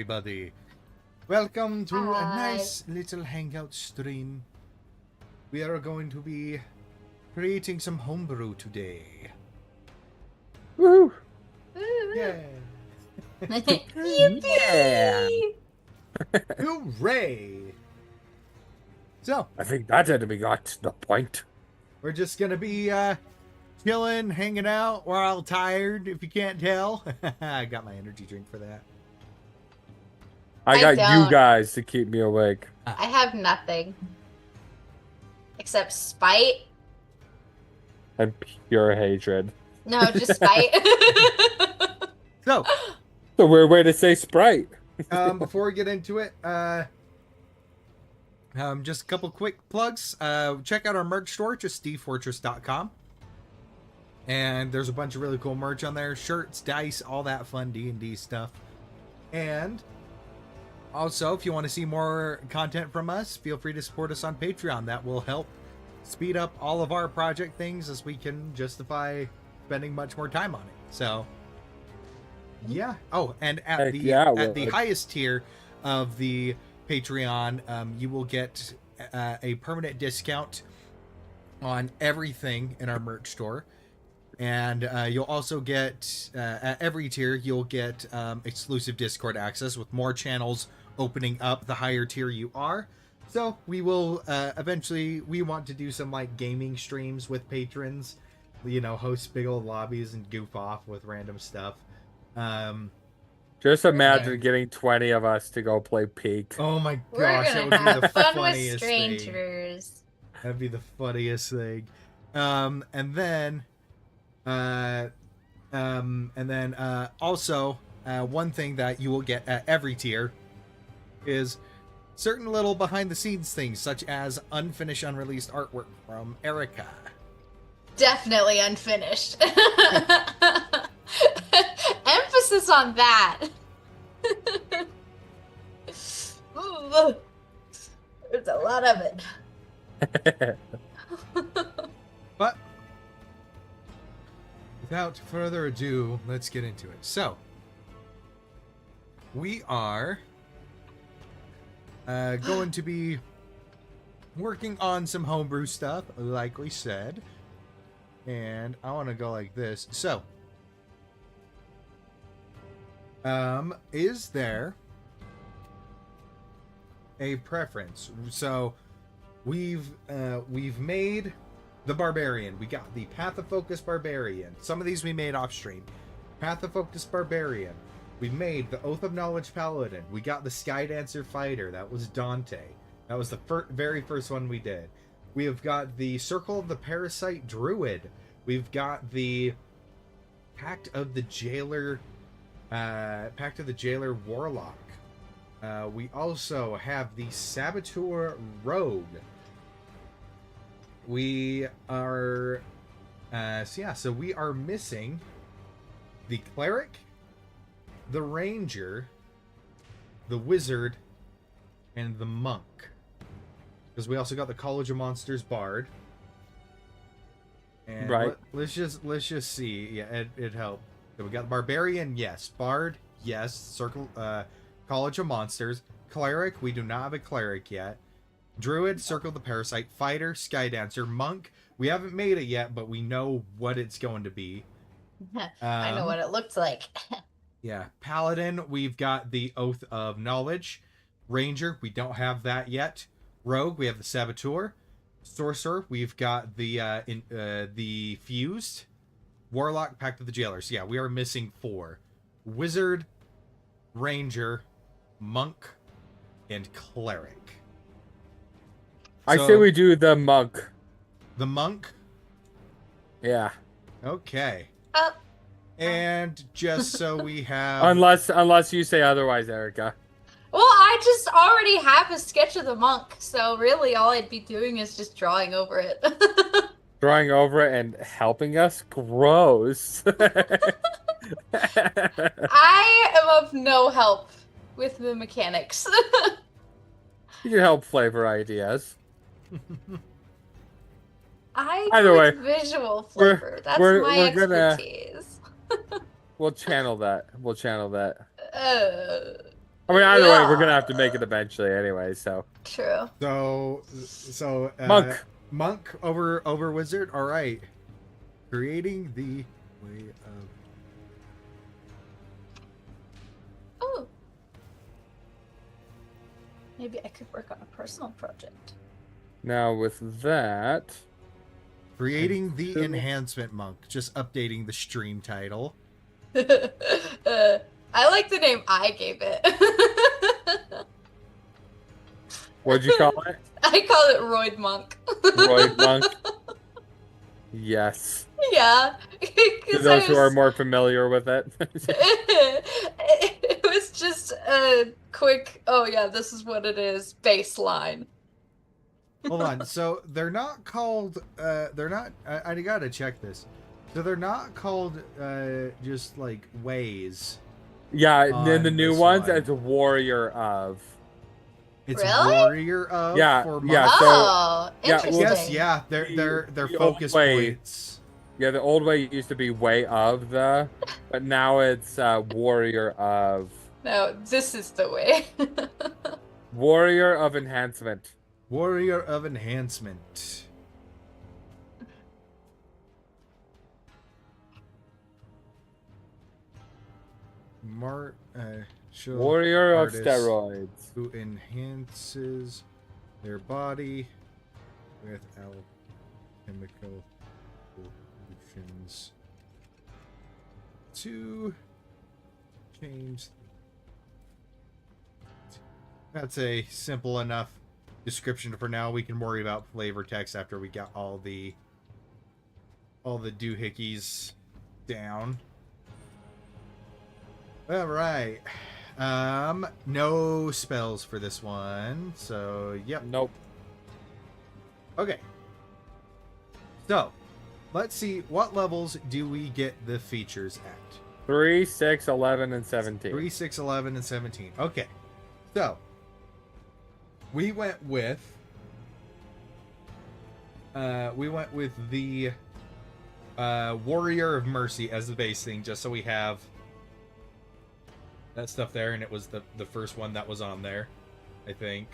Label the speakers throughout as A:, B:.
A: everybody. Welcome to a
B: Hi.
A: nice little Hangout stream. We are going to be creating some homebrew today.
C: Woo!
A: Yeah.
B: Yippee!
A: Hooray! So,
C: I think that enemy got the point.
A: we're just gonna be chilling, hanging out. We're all tired, if you can't tell. I got my energy drink for that.
C: I
B: I
C: got
B: don't.
C: you guys to keep me awake.
B: I have nothing. Except spite.
C: And pure hatred.
B: No, just spite.
A: So,
C: It's a weird way to say Sprite.
A: before we get into it, just a couple quick plugs. Check out our merch store, just D4Tress.com. And there's a bunch of really cool merch on there. Shirts, dice, all that fun D&D stuff. And also, if you want to see more content from us, feel free to support us on Patreon. That will help speed up all of our project things as we can justify spending much more time on it. So, yeah. Oh, and at
C: Heck
A: the
C: yeah,
A: at the
C: well,
A: highest tier of the Patreon, you will get a permanent discount on everything in our merch store. And you'll also get, at every tier, you'll get exclusive Discord access with more channels opening up the higher tier you are. So we will eventually, we want to do some like gaming streams with patrons, you know, host big old lobbies and goof off with random stuff.
C: Just imagine
A: and-
C: getting 20 of us to go play Peak.
A: Oh my
B: We're
A: gosh, that
B: gonna
A: would be the
B: have fun with
A: funniest thing.
B: strangers.
A: That'd be the funniest thing. And then also, one thing that you will get at every tier is certain little behind the scenes things, such as unfinished, unreleased artwork from Erica.
B: Definitely unfinished. Emphasis on that. Ooh, there's a lot of it.
A: But without further ado, let's get into it. So, we are going to be working on some homebrew stuff, like we said. And I want to go like this. So, is there a preference? So, we've made the Barbarian. We got the Path of Focus Barbarian. Some of these we made off stream. Path of Focus Barbarian. We made the Oath of Knowledge Paladin. We got the Skydancer Fighter. That was Dante. That was the very first one we did. We have got the Circle of the Parasite Druid. We've got the Pact of the Jailer Warlock. We also have the Saboteur Rogue. We are so we are missing the Cleric, the Ranger, the Wizard, and the Monk. Because we also got the College of Monsters Bard. And
C: Right.
A: Let's just see. Yeah, it helped. So we got Barbarian, yes. Bard, yes. College of Monsters. Cleric, we do not have a Cleric yet. Druid, Circle of the Parasite. Fighter, Skydancer. Monk, we haven't made it yet, but we know what it's going to be.
B: I know what it looks like.
A: Yeah. Paladin, we've got the Oath of Knowledge. Ranger, we don't have that yet. Rogue, we have the Saboteur. Sorcerer, we've got the Fused. Warlock, Pact of the Jailers. Yeah, we are missing 4. Wizard, Ranger, Monk, and Cleric.
C: I
A: So,
C: say we do the monk.
A: the Monk?
C: Yeah.
A: Okay.
B: Oh,
A: And just so we have...
C: Unless you say otherwise, Erica.
B: well, I just already have a sketch of the monk, so really all I'd be doing is just drawing over it.
C: Drawing over it and helping us? Gross.
B: I am of no help with the mechanics.
C: You can help flavor ideas.
B: I
C: Either
B: do
C: way,
B: visual
C: we're-
B: flavor. That's
C: we're
B: my
C: gonna-
B: expertise.
C: We'll channel that.
B: Uh,
C: I mean, either way, we're gonna
B: Yeah.
C: have to make it eventually anyway. So
B: True.
A: So monk over wizard. All right, creating the way of.
B: Oh. Maybe I could work on a personal project.
C: now with that,
A: Creating the enhancement monk. Just updating the stream title.
B: I like the name I gave it.
C: what'd you call it?
B: I call it Royd Monk.
C: Royd Monk. Yes.
B: Yeah.
C: For those who are more familiar with it.
B: It was just a quick, oh yeah, this is what it is, baseline.
A: Hold on. So they're not called. They're not. I gotta check this. So they're not called just like ways.
C: Yeah, in the
A: On
C: new
A: this
C: ones,
A: one.
C: it's Warrior of.
A: It's
B: Really?
A: warrior of.
C: Yeah,
A: for
C: yeah,
A: monk.
C: so-
B: Oh,
C: yeah,
B: interesting.
A: Yes, yeah. They're
C: The
A: focus
C: old way.
A: points.
C: Yeah, the old way used to be Way of the, but now it's Warrior of.
B: No, this is the way.
C: Warrior of Enhancement.
A: Warrior of enhancement. Show
C: Warrior of
A: artist
C: Steroids.
A: who enhances their body with alchemical solutions to change. That's a simple enough description for now. We can worry about flavor text after we got all the doohickeys down. All right. No spells for this one. So, yep.
C: Nope.
A: Okay. So, let's see, what levels do we get the features at?
C: 3, 6, 11, and 17.
A: 3, 6, 11, and 17. Okay. So, we went with the Warrior of Mercy as the base thing, just so we have that stuff there, and it was the first one that was on there, I think.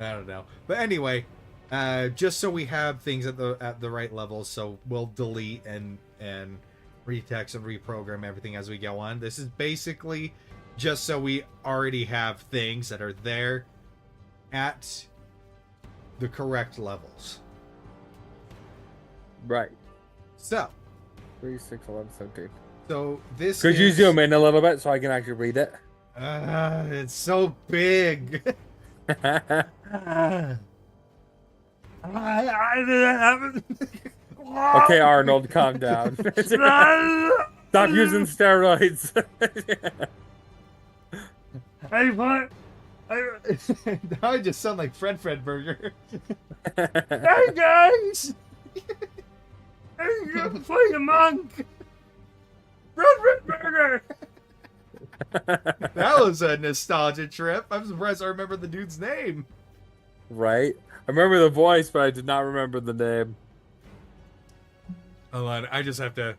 A: I don't know. But anyway, just so we have things at the right levels, so we'll delete and retext and reprogram everything as we go on. This is basically just so we already have things that are there at the correct levels.
C: Right.
A: So
C: 3, 6, 11, 17.
A: this
C: Could you
A: is,
C: zoom in a little bit so I can actually read it?
A: it's so big.
C: Okay, Arnold, calm down. Stop using steroids.
A: Hey, what? Now I just sound like Fred Burger. Hey guys! I'm playing a monk! Fred Burger! That was a nostalgia trip. I'm surprised I remember the dude's name.
C: Right? I remember the voice, but I did not remember the name.
A: Hold on, I just have to...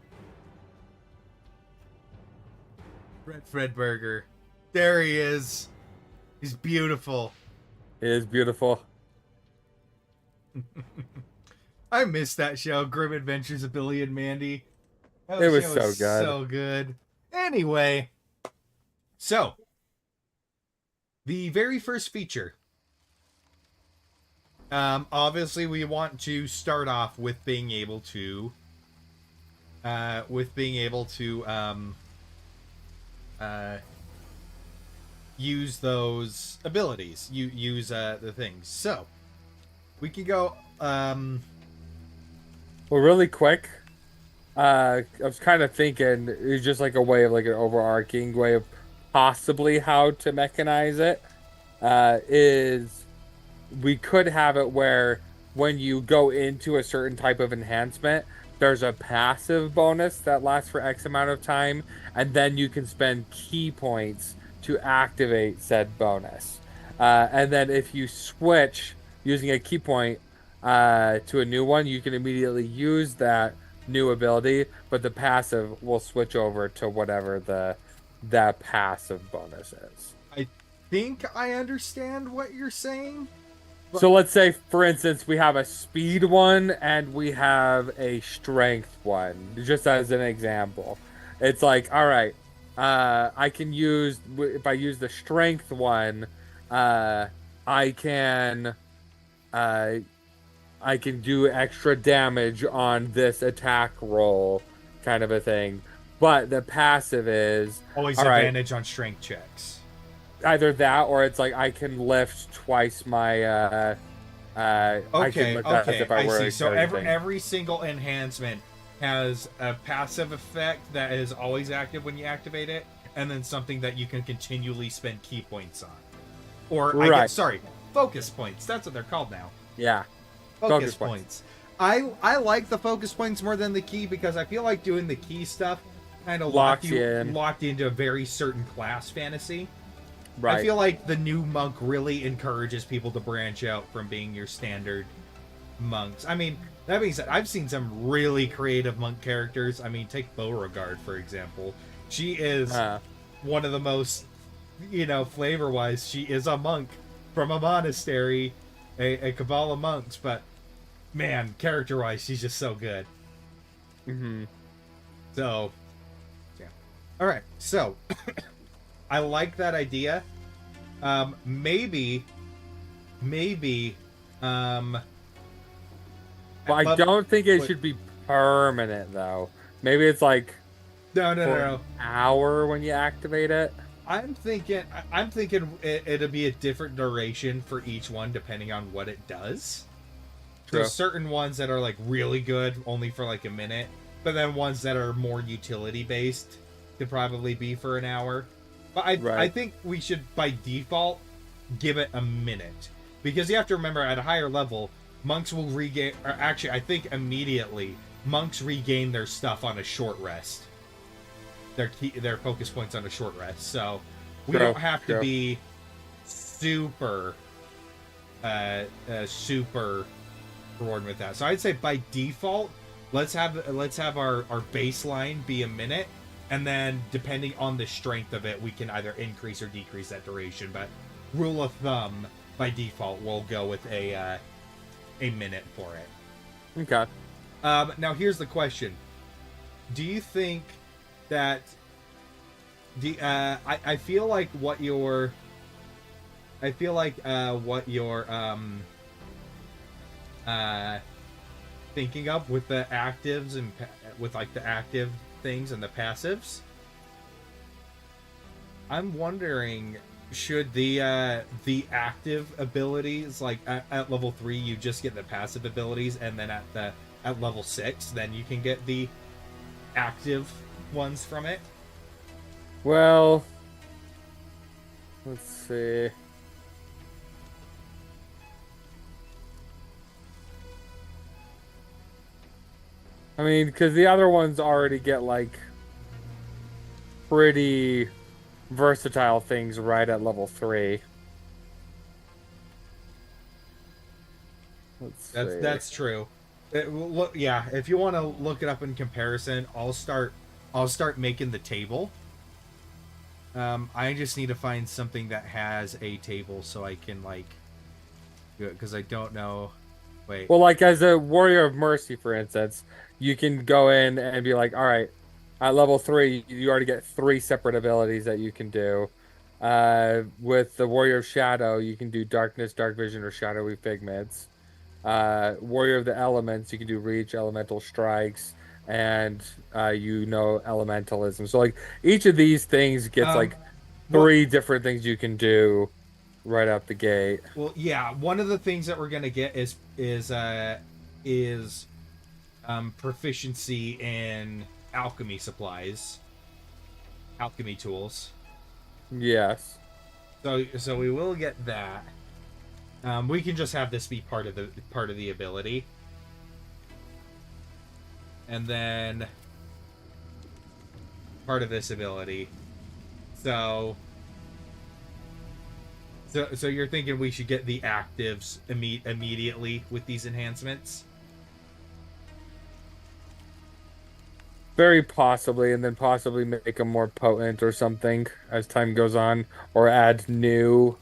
A: Fred Burger. There he is. He's beautiful.
C: It is beautiful.
A: I missed that show, Grim Adventures of Billy and Mandy. That
C: It was
A: show
C: so good.
A: So good. Anyway, so the very first feature. Obviously, we want to start off with being able to, use those abilities. Use the things. So we can go.
C: Well, really quick, I was kind of thinking it's just like a way of like an overarching way of possibly how to mechanize it. Is we could have it where when you go into a certain type of enhancement, there's a passive bonus that lasts for X amount of time, and then you can spend key points to activate said bonus. And then if you switch using a key point to a new one, you can immediately use that new ability, but the passive will switch over to whatever the that passive bonus is.
A: I think I understand what you're saying.
C: So let's say, for instance, we have a speed one and we have a strength one, just as an example. It's like, all right, I can use, if I use the strength one, I can do extra damage on this attack roll, kind of a thing. But the passive is
A: Always
C: all right,
A: advantage on strength checks.
C: either that or it's like I can lift twice my I can
A: Okay,
C: lift that as
A: okay,
C: if I were
A: see. So
C: anything.
A: every single enhancement has a passive effect that is always active when you activate it, and then something that you can continually spend key points on. Or
C: Right.
A: focus points. That's what they're called now.
C: Yeah.
A: Focus points. I like the focus points more than the key because I feel like doing the key stuff kind of locked into a very certain class fantasy.
C: Right.
A: I feel like the new monk really encourages people to branch out from being your standard monks. I mean, that being said, I've seen some really creative monk characters. I mean, take Beauregard, for example. She is one of the most, flavor-wise, she is a monk from a monastery, a cabal of monks, but man, character-wise, she's just so good.
C: Mm-hmm.
A: So, yeah. All right, so I like that idea. Maybe.
C: But I don't think it should be permanent though. Maybe it's like
A: no.
C: an hour when you activate it.
A: I'm thinking it'll be a different duration for each one depending on what it does.
C: True.
A: There's certain ones that are like really good, only for like a minute, but then ones that are more utility based could probably be for an hour. But I think we should by default give it a minute, because you have to remember at a higher level, monks will regain. Or actually, I think immediately monks regain their stuff on a short rest. Their focus points on a short rest, so we don't have to be super rewarding with that. So I'd say by default, let's have our baseline be a minute, and then depending on the strength of it, we can either increase or decrease that duration. But rule of thumb, by default, we'll go with a minute for it.
C: Okay.
A: Now here's the question: do you think that I feel like what you're thinking of with the actives and with like the active things and the passives, I'm wondering, should the active abilities, like at level 3 you just get the passive abilities, and then at level 6 then you can get the active ones from it?
C: Well, let's see. I mean, because the other ones already get like pretty versatile things right at level 3. Let's see.
A: That's true. Yeah, if you want to look it up in comparison, I'll start making the table. I just need to find something that has a table so I can like do it, because I don't know. Wait.
C: Well, like as a Warrior of Mercy, for instance, you can go in and be like, all right, at level 3, you already get 3 separate abilities that you can do. With the Warrior of Shadow, you can do Darkness, Dark Vision, or Shadowy Pigments. Warrior of the Elements, you can do Reach, Elemental Strikes, and Elementalism. So like each of these things gets like 3 different things you can do right out the gate.
A: Well, yeah, one of the things that we're gonna get is proficiency in alchemy supplies, alchemy tools.
C: Yes.
A: So we will get that. We can just have this be part of the ability, and then part of this ability. So you're thinking we should get the actives immediately with these enhancements?
C: Very possibly, and then possibly make them more potent or something as time goes on, or add new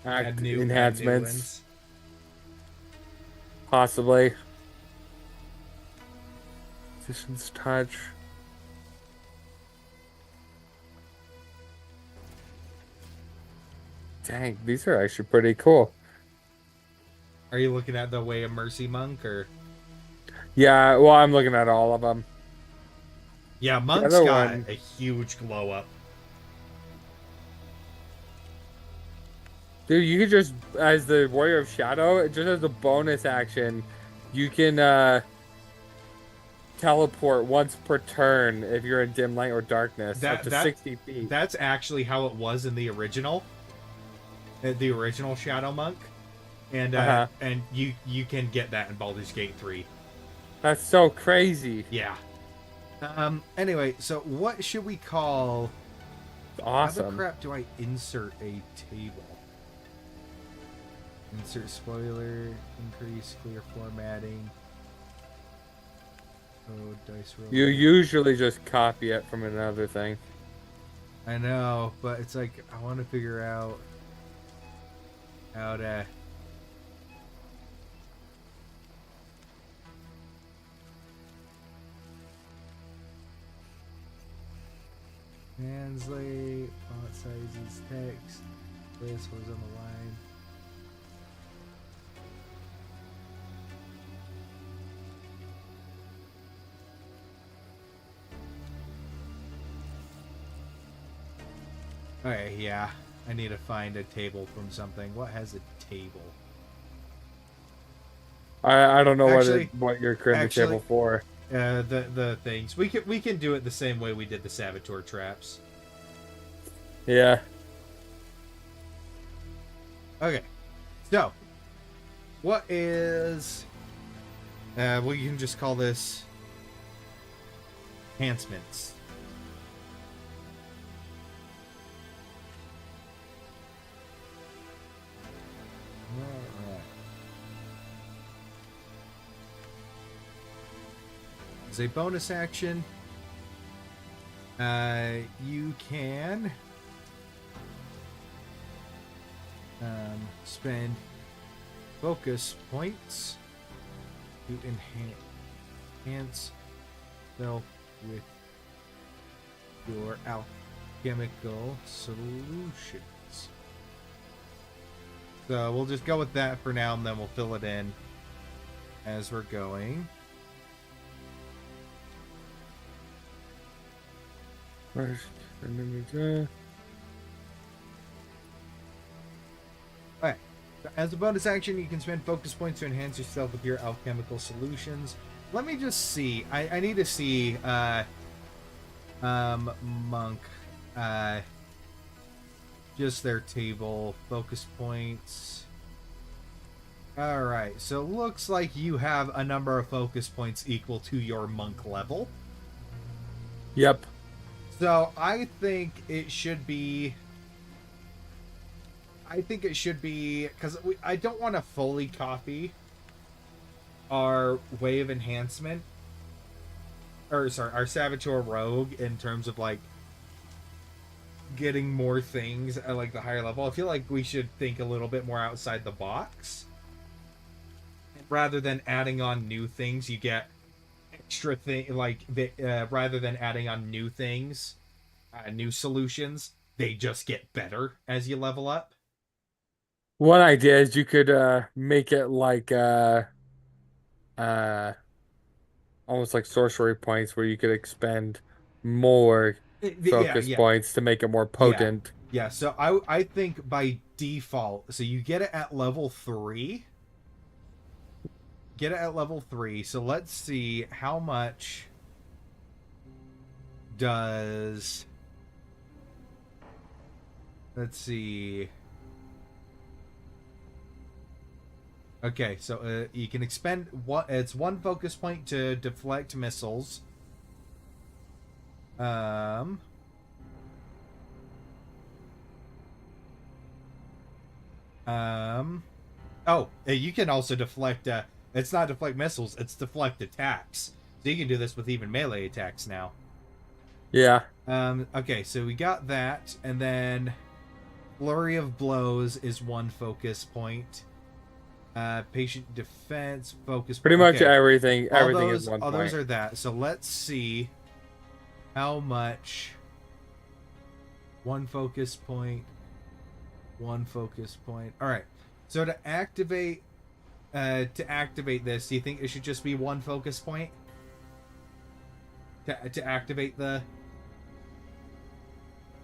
A: Add new
C: enhancements,
A: ones.
C: possibly. Physician's touch. Dang, these are actually pretty cool.
A: Are you looking at the Way of Mercy monk or?
C: Yeah, well, I'm looking at all of them.
A: Yeah,
C: The
A: monk's
C: other
A: got
C: one,
A: a huge glow up.
C: dude, you could just, as the Warrior of Shadow, just as a bonus action, you can teleport once per turn if you're in dim light or darkness, up
A: That
C: to
A: that
C: 60 feet.
A: that's actually how it was in the original Shadow Monk,
C: Uh-huh.
A: and you can get that in Baldur's Gate 3.
C: That's so crazy.
A: Yeah. Anyway, so what should we call? How the
C: Awesome.
A: crap do I insert a table? Insert spoiler, increase, clear formatting. Oh, dice roll.
C: You usually just copy it from another thing.
A: I know, but it's like I want to figure out how to. Translate, font sizes, text, this was on the line. Okay, yeah. I need to find a table from something. What has a table?
C: I don't know
A: Actually-
C: what you're creating the table for.
A: The things we can do it the same way we did the Saboteur traps.
C: Yeah.
A: Okay, so what is? Well, you can just call this enhancements. Alright. As a bonus action, you can spend focus points to enhance self with your alchemical solutions. So we'll just go with that for now, and then we'll fill it in as we're going.
C: Where's-
A: Alright. As a bonus action, you can spend focus points to enhance yourself with your alchemical solutions. Let me just see. I need to see monk. Just their table. Focus points. Alright, so looks like you have a number of focus points equal to your monk level.
C: Yep.
A: So I think it should be. Because I don't want to fully copy our Way of Enhancement, or sorry, our Saboteur Rogue in terms of like getting more things at like the higher level. I feel like we should think a little bit more outside the box. Rather than adding on new things, you get extra thing rather than adding on new things, new solutions, they just get better as you level up.
C: One idea is you could make it like uh almost like sorcery points where you could expend more
A: Yeah,
C: focus
A: yeah,
C: points to make it more
A: yeah,
C: potent.
A: yeah. So I think by default, so you get it at level 3. Get it at level 3. So let's see how much does. Let's see. Okay, so you can expend it's one focus point to deflect missiles. Oh, you can also deflect. It's not deflect missiles; it's deflect attacks. So you can do this with even melee attacks now.
C: Yeah.
A: Okay, so we got that, and then Flurry of Blows is 1 focus point. Patient Defense, focus
C: Pretty
A: point.
C: much
A: Okay.
C: everything.
A: All
C: Everything
A: those,
C: is 1
A: all
C: point.
A: those are that. So let's see how much 1 focus point, 1 focus point. All right. So to activate this, do you think it should just be 1 focus point? To activate the,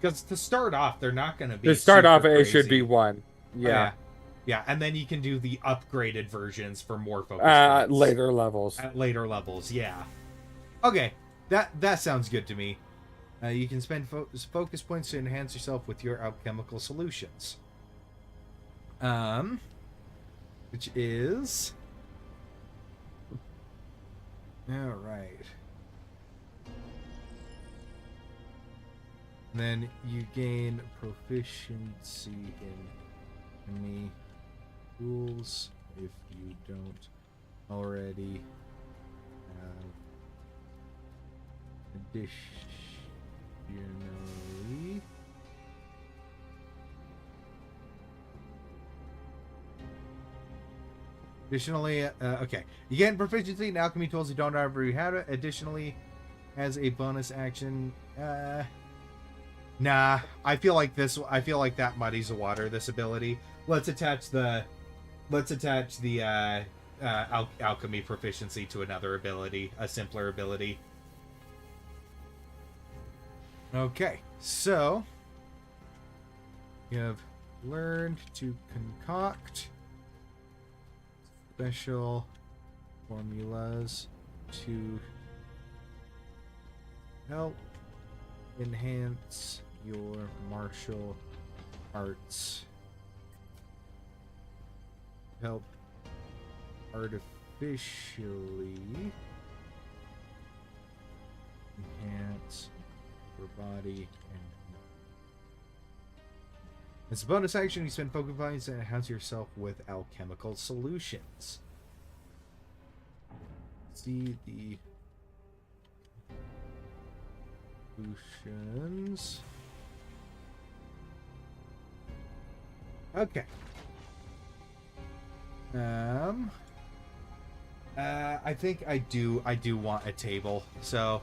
A: because to start off, they're not going to be.
C: To start
A: super
C: off, it
A: crazy.
C: should be 1. Yeah.
A: Oh, yeah. Yeah, and then you can do the upgraded versions for more focus points.
C: Later levels.
A: At later levels, yeah. Okay, that sounds good to me. You can spend focus points to enhance yourself with your alchemical solutions. Which is... Alright. Then you gain proficiency in enemy rules if you don't already have additionally okay, you gain proficiency in alchemy tools you don't already have it. Additionally, as a bonus action, nah, I feel like that muddies the water, this ability. Let's attach the alchemy proficiency to another ability, a simpler ability. Okay, so you have learned to concoct special formulas to help enhance your martial arts. Help artificially enhance your body and as a bonus action, you spend focus points to enhance yourself with alchemical solutions. See the solutions. Okay. I think I do want a table. So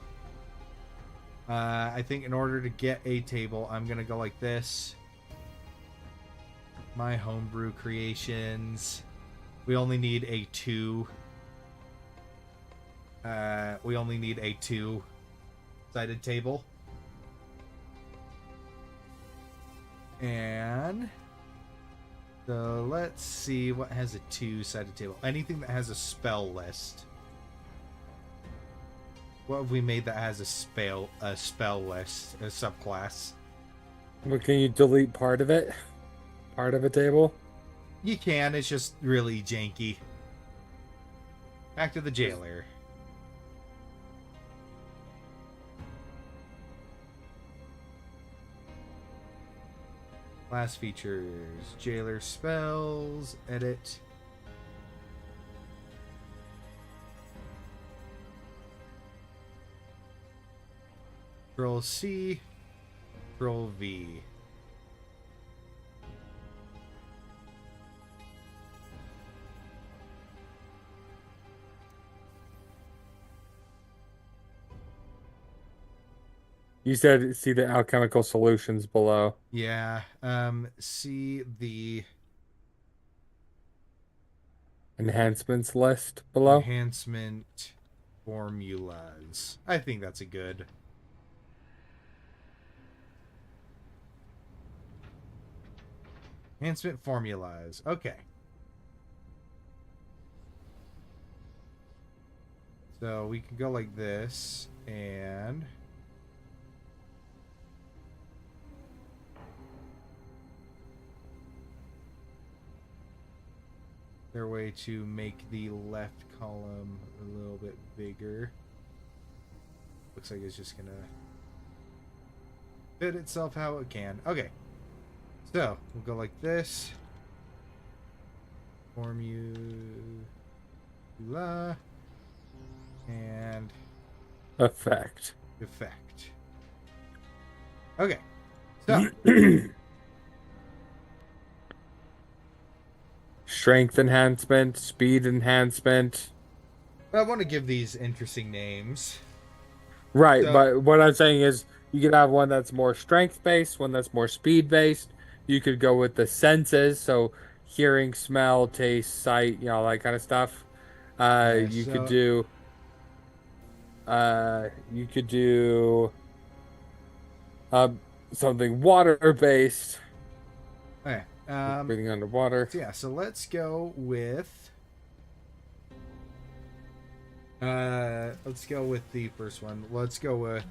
A: I think in order to get a table, I'm gonna go like this. My homebrew creations. We only need a 2. We only need a 2-sided table. And so let's see what has a 2-sided table. Anything that has a spell list. What have we made that has a spell list, a subclass?
C: But can you delete part of it? Part of a table?
A: You can, it's just really janky. Back to the jailer. Class features. Jailer spells. Edit. Control C. Control V.
C: You said see the alchemical solutions below.
A: Yeah. See the
C: Enhancements list below.
A: enhancement formulas. I think that's a good. Enhancement formulas. Okay. So we can go like this and their way to make the left column a little bit bigger. Looks like it's just gonna fit itself how it can. Okay. So we'll go like this. Formula. and
C: Effect.
A: effect. Okay. So,
C: Strength enhancement, speed enhancement.
A: I want to give these interesting names.
C: Right,
A: So,
C: but what I'm saying is you could have one that's more strength based, one that's more speed based. You could go with the senses, so hearing, smell, taste, sight, that kind of stuff.
A: okay,
C: You could
A: so
C: do you could do um something water based,
A: okay.
C: breathing underwater.
A: So yeah, so let's go with the first one. Let's go with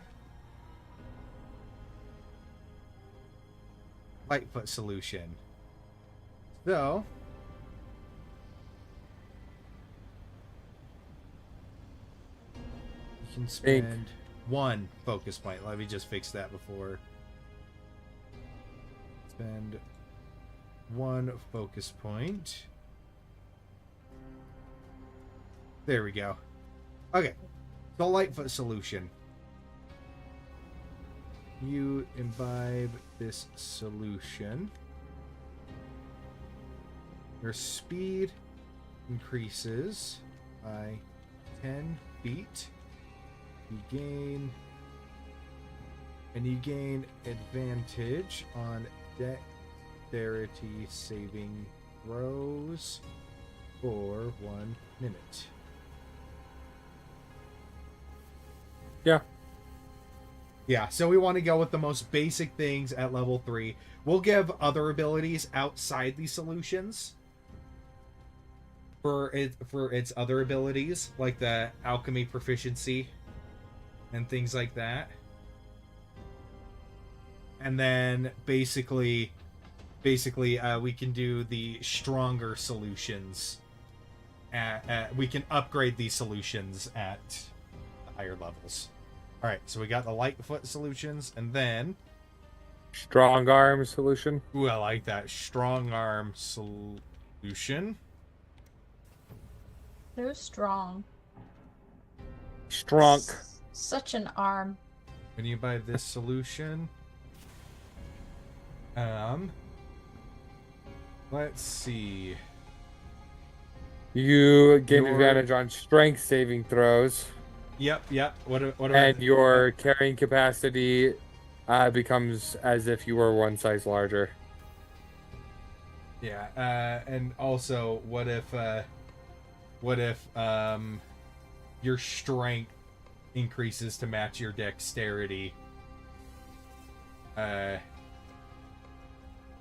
A: Lightfoot solution. So you can spend one focus point. Let me just fix that before. Spend one focus point. There we go. Okay. The Lightfoot solution. You imbibe this solution. Your speed increases by 10 feet. You gain advantage on dexterity saving throws for 1 minute. Yeah, so we want to go with the most basic things at level 3. We'll give other abilities outside these solutions for its other abilities, like the alchemy proficiency and things like that. And then basically we can do the stronger solutions we can upgrade these solutions at the higher levels. All right, so we got the Lightfoot solutions, and then
C: Strong arm solution.
A: ooh, I like that strong arm solution.
B: So strong.
C: Strong.
B: Such an arm.
A: When you buy this solution, let's see.
C: You gain advantage on strength saving throws.
A: Yep. What about
C: And your carrying capacity becomes as if you were one size larger.
A: Yeah, and also, what if your strength increases to match your dexterity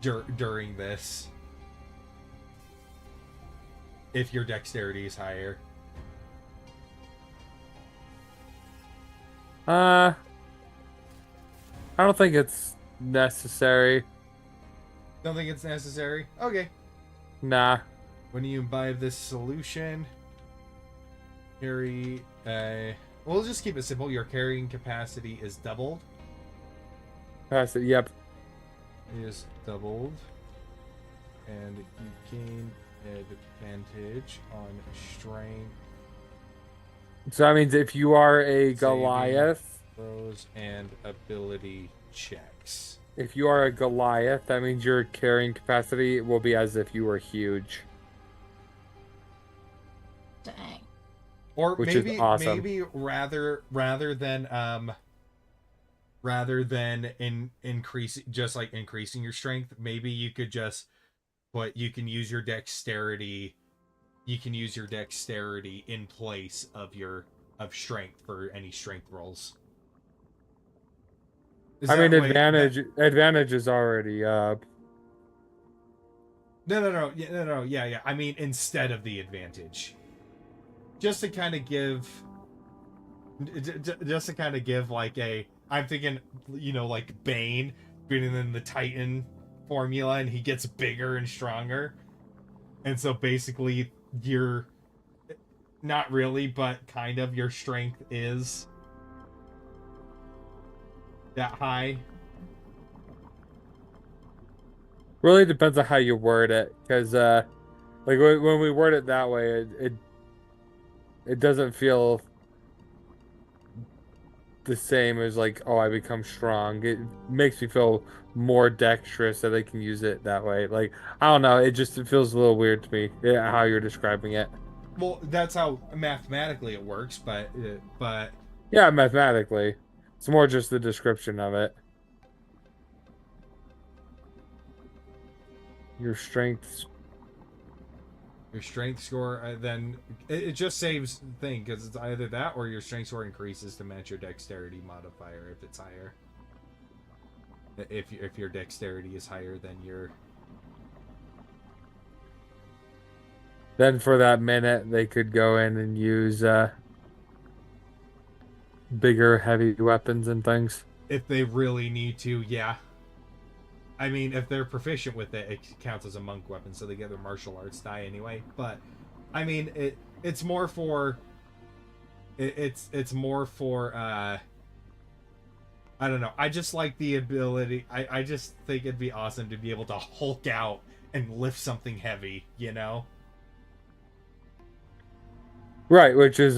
A: during this? If your dexterity is higher.
C: I don't think it's necessary.
A: Don't think it's necessary? Okay.
C: Nah.
A: When you imbibe this solution, we'll just keep it simple. Your carrying capacity is doubled.
C: Pass it. Yep.
A: Is doubled. And you gain advantage on strength.
C: So that means if you are a
A: saving
C: Goliath,
A: throws and ability checks.
C: if you are a Goliath, that means your carrying capacity will be as if you were huge.
B: Dang.
A: Or
C: Which
A: maybe
C: is awesome.
A: maybe rather than increasing your strength, maybe you could just you can use your dexterity. You can use your dexterity in place of strength for any strength rolls.
C: Advantage is already up.
A: No. Yeah. I mean, instead of the advantage, just to kind of give like I'm thinking, like Bane being in the Titan formula, and he gets bigger and stronger, and so basically you're not really, but kind of your strength is that high.
C: Really depends on how you word it, because like when we word it that way, it doesn't feel the same as like, oh, I become strong. It makes me feel more dexterous that I can use it that way. Like, I don't know, it feels a little weird to me, yeah, how you're describing it.
A: Well, that's how mathematically it works, but
C: Yeah, mathematically. It's more just the description of it. Your strength.
A: your strength score then it just saves the thing because it's either that or your strength score increases to match your dexterity modifier if it's higher. If your dexterity is higher than your.
C: Then for that minute, they could go in and use bigger, heavy weapons and things.
A: If they really need to, yeah. I mean, if they're proficient with it, it counts as a monk weapon, so they get their martial arts die anyway. But I mean, it's more for it's more for I don't know. I just like the ability. I just think it'd be awesome to be able to Hulk out and lift something heavy, you know?
C: Right, which is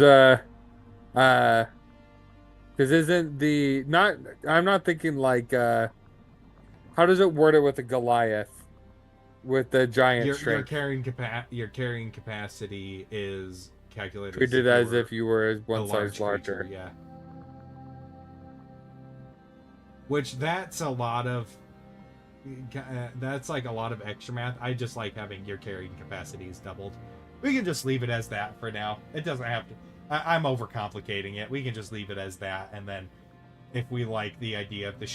C: because isn't the not I'm not thinking like how does it word it with the Goliath with the giant
A: Your
C: strength?
A: your carrying capacity is calculated
C: Treated as if you were
A: a
C: one size
A: large
C: larger.
A: creature, yeah. Which that's a lot of that's like a lot of extra math. I just like having your carrying capacity is doubled. We can just leave it as that for now. It doesn't have to. I'm overcomplicating it. We can just leave it as that, and then if we like the idea of the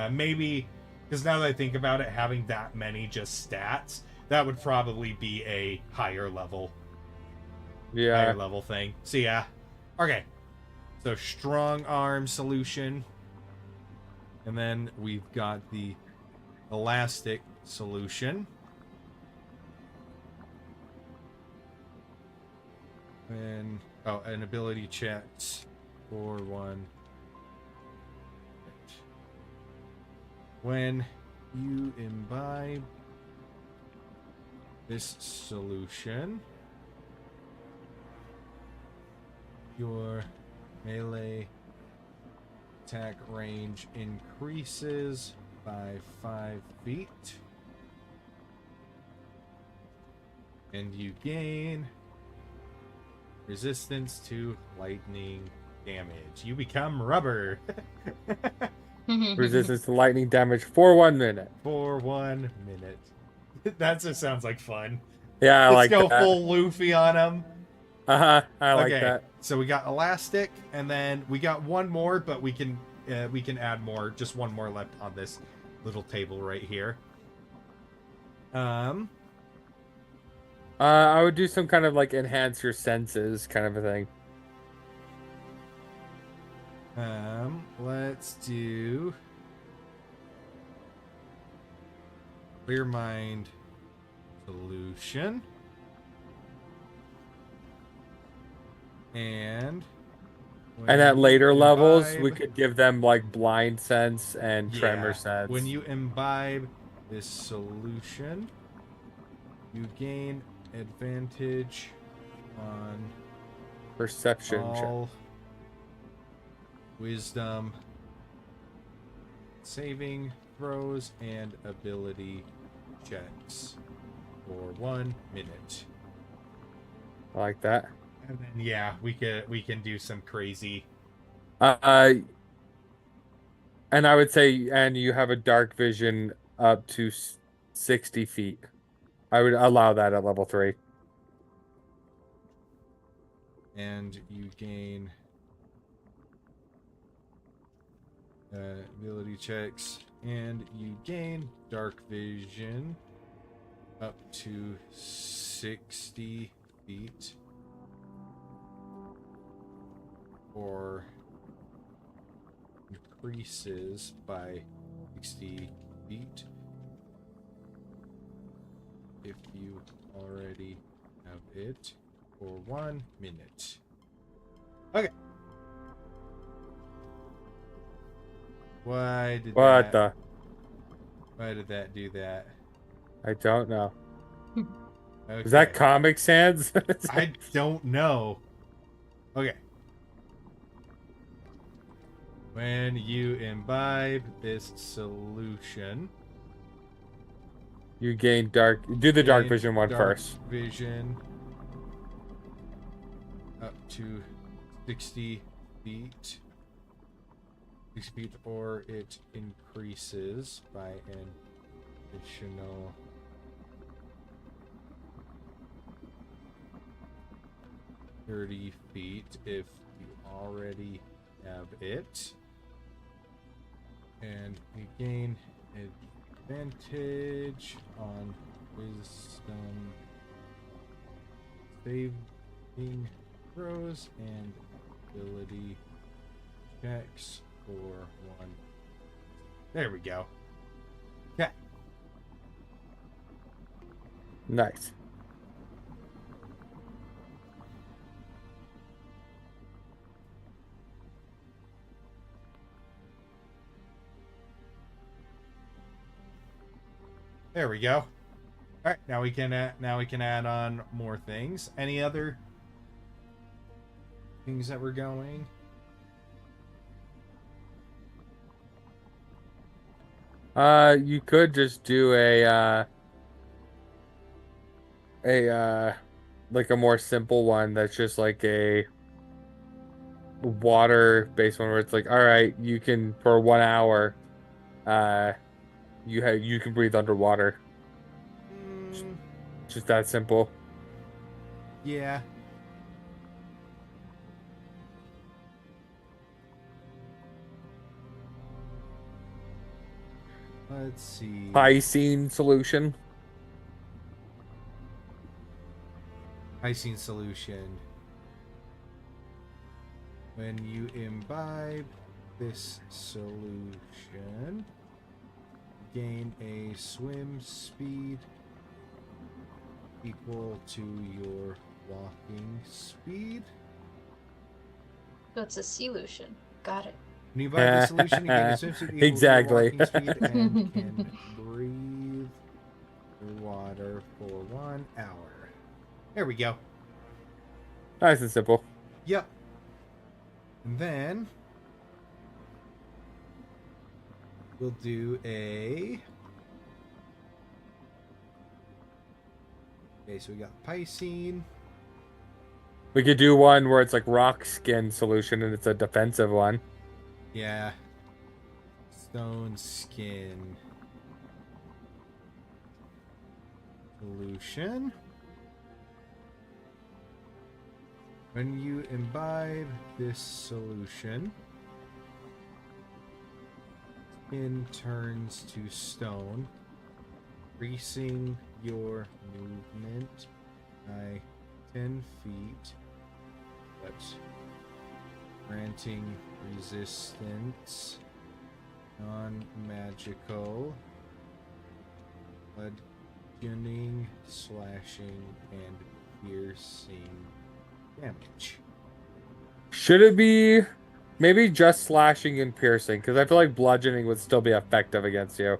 A: maybe, because now that I think about it, having that many just stats, that would probably be a higher level thing. So yeah, okay. So strong arm solution, and then we've got the elastic solution. And an ability checks for 1. When you imbibe this solution, your melee attack range increases by 5 feet, and you gain resistance to lightning damage. You become rubber.
C: Resistance to lightning damage for 1 minute.
A: For 1 minute. That just sounds like fun.
C: Yeah, I
A: Let's
C: like
A: go
C: that.
A: full Luffy on him.
C: I like that.
A: So we got elastic, and then we got one more, but we can add more. Just one more left on this little table right here.
C: I would do some kind of like enhance your senses kind of a thing.
A: Let's do clear mind solution. And
C: at later levels, we
A: imbibe-
C: could give them like blind sense and tremor sense.
A: When you imbibe this solution, you gain advantage on
C: perception check.
A: all wisdom saving throws and ability checks for 1 minute.
C: I like that.
A: And then yeah, we can do some crazy.
C: And I would say, and you have a dark vision up to 60 feet. I would allow that at level 3.
A: And you gain ability checks, and you gain dark vision up to 60 feet, or increases by 60 feet if you already have it for 1 minute. Okay. Why did that do that?
C: I don't know.
A: Okay.
C: Is that Comic Sans?
A: I don't know. Okay. When you imbibe this solution,
C: You gain dark. Do the dark
A: gain
C: vision one
A: dark
C: first.
A: vision up to 60 feet. 60 feet, or it increases by an additional 30 feet if you already have it. And you gain advantage on wisdom saving throws and ability checks for 1. There we go. Okay.
C: Nice.
A: There we go. All right, now we can add on more things. Any other things that we're going?
C: You could just do a like a more simple one that's just like a water based one where it's like, all right, you can for 1 hour, you can breathe underwater. Just that simple.
A: Yeah. Let's see.
C: Piscine solution.
A: Icing solution. When you imbibe this solution, gain a swim speed equal to your walking speed.
B: So it's a solution. Got it.
A: When you imbibe the solution, you gain a swim speed equal
C: Exactly.
A: to your walking speed and can breathe the water for 1 hour. There we go.
C: Nice and simple.
A: Yep. And then we'll do a... Okay, so we got Piscine.
C: We could do one where it's like rock skin solution and it's a defensive one.
A: Yeah. Stone Skin. Solution. When you imbibe this solution, skin turns to stone, increasing your movement by 10 feet, but granting resistance, non-magical, bludgeoning, slashing, and piercing damage.
C: Should it be maybe just slashing and piercing? Because I feel like bludgeoning would still be effective against you.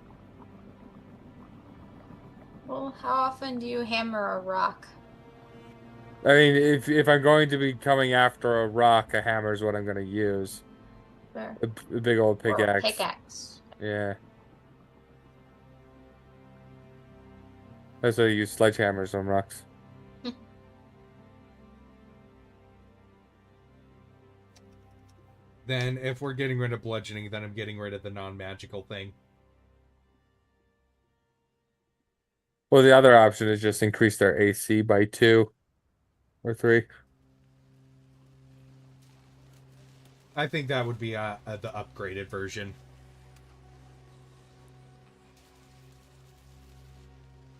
B: Well, how often do you hammer a rock?
C: I mean, if I'm going to be coming after a rock, a hammer is what I'm going to use.
B: Fair.
C: A big old
B: Or a
C: pickaxe.
B: pickaxe.
C: Yeah. That's why I use sledgehammers on rocks.
A: Then if we're getting rid of bludgeoning, then I'm getting rid of the non-magical thing.
C: Well, the other option is just increase their AC by 2 or 3.
A: I think that would be the upgraded version.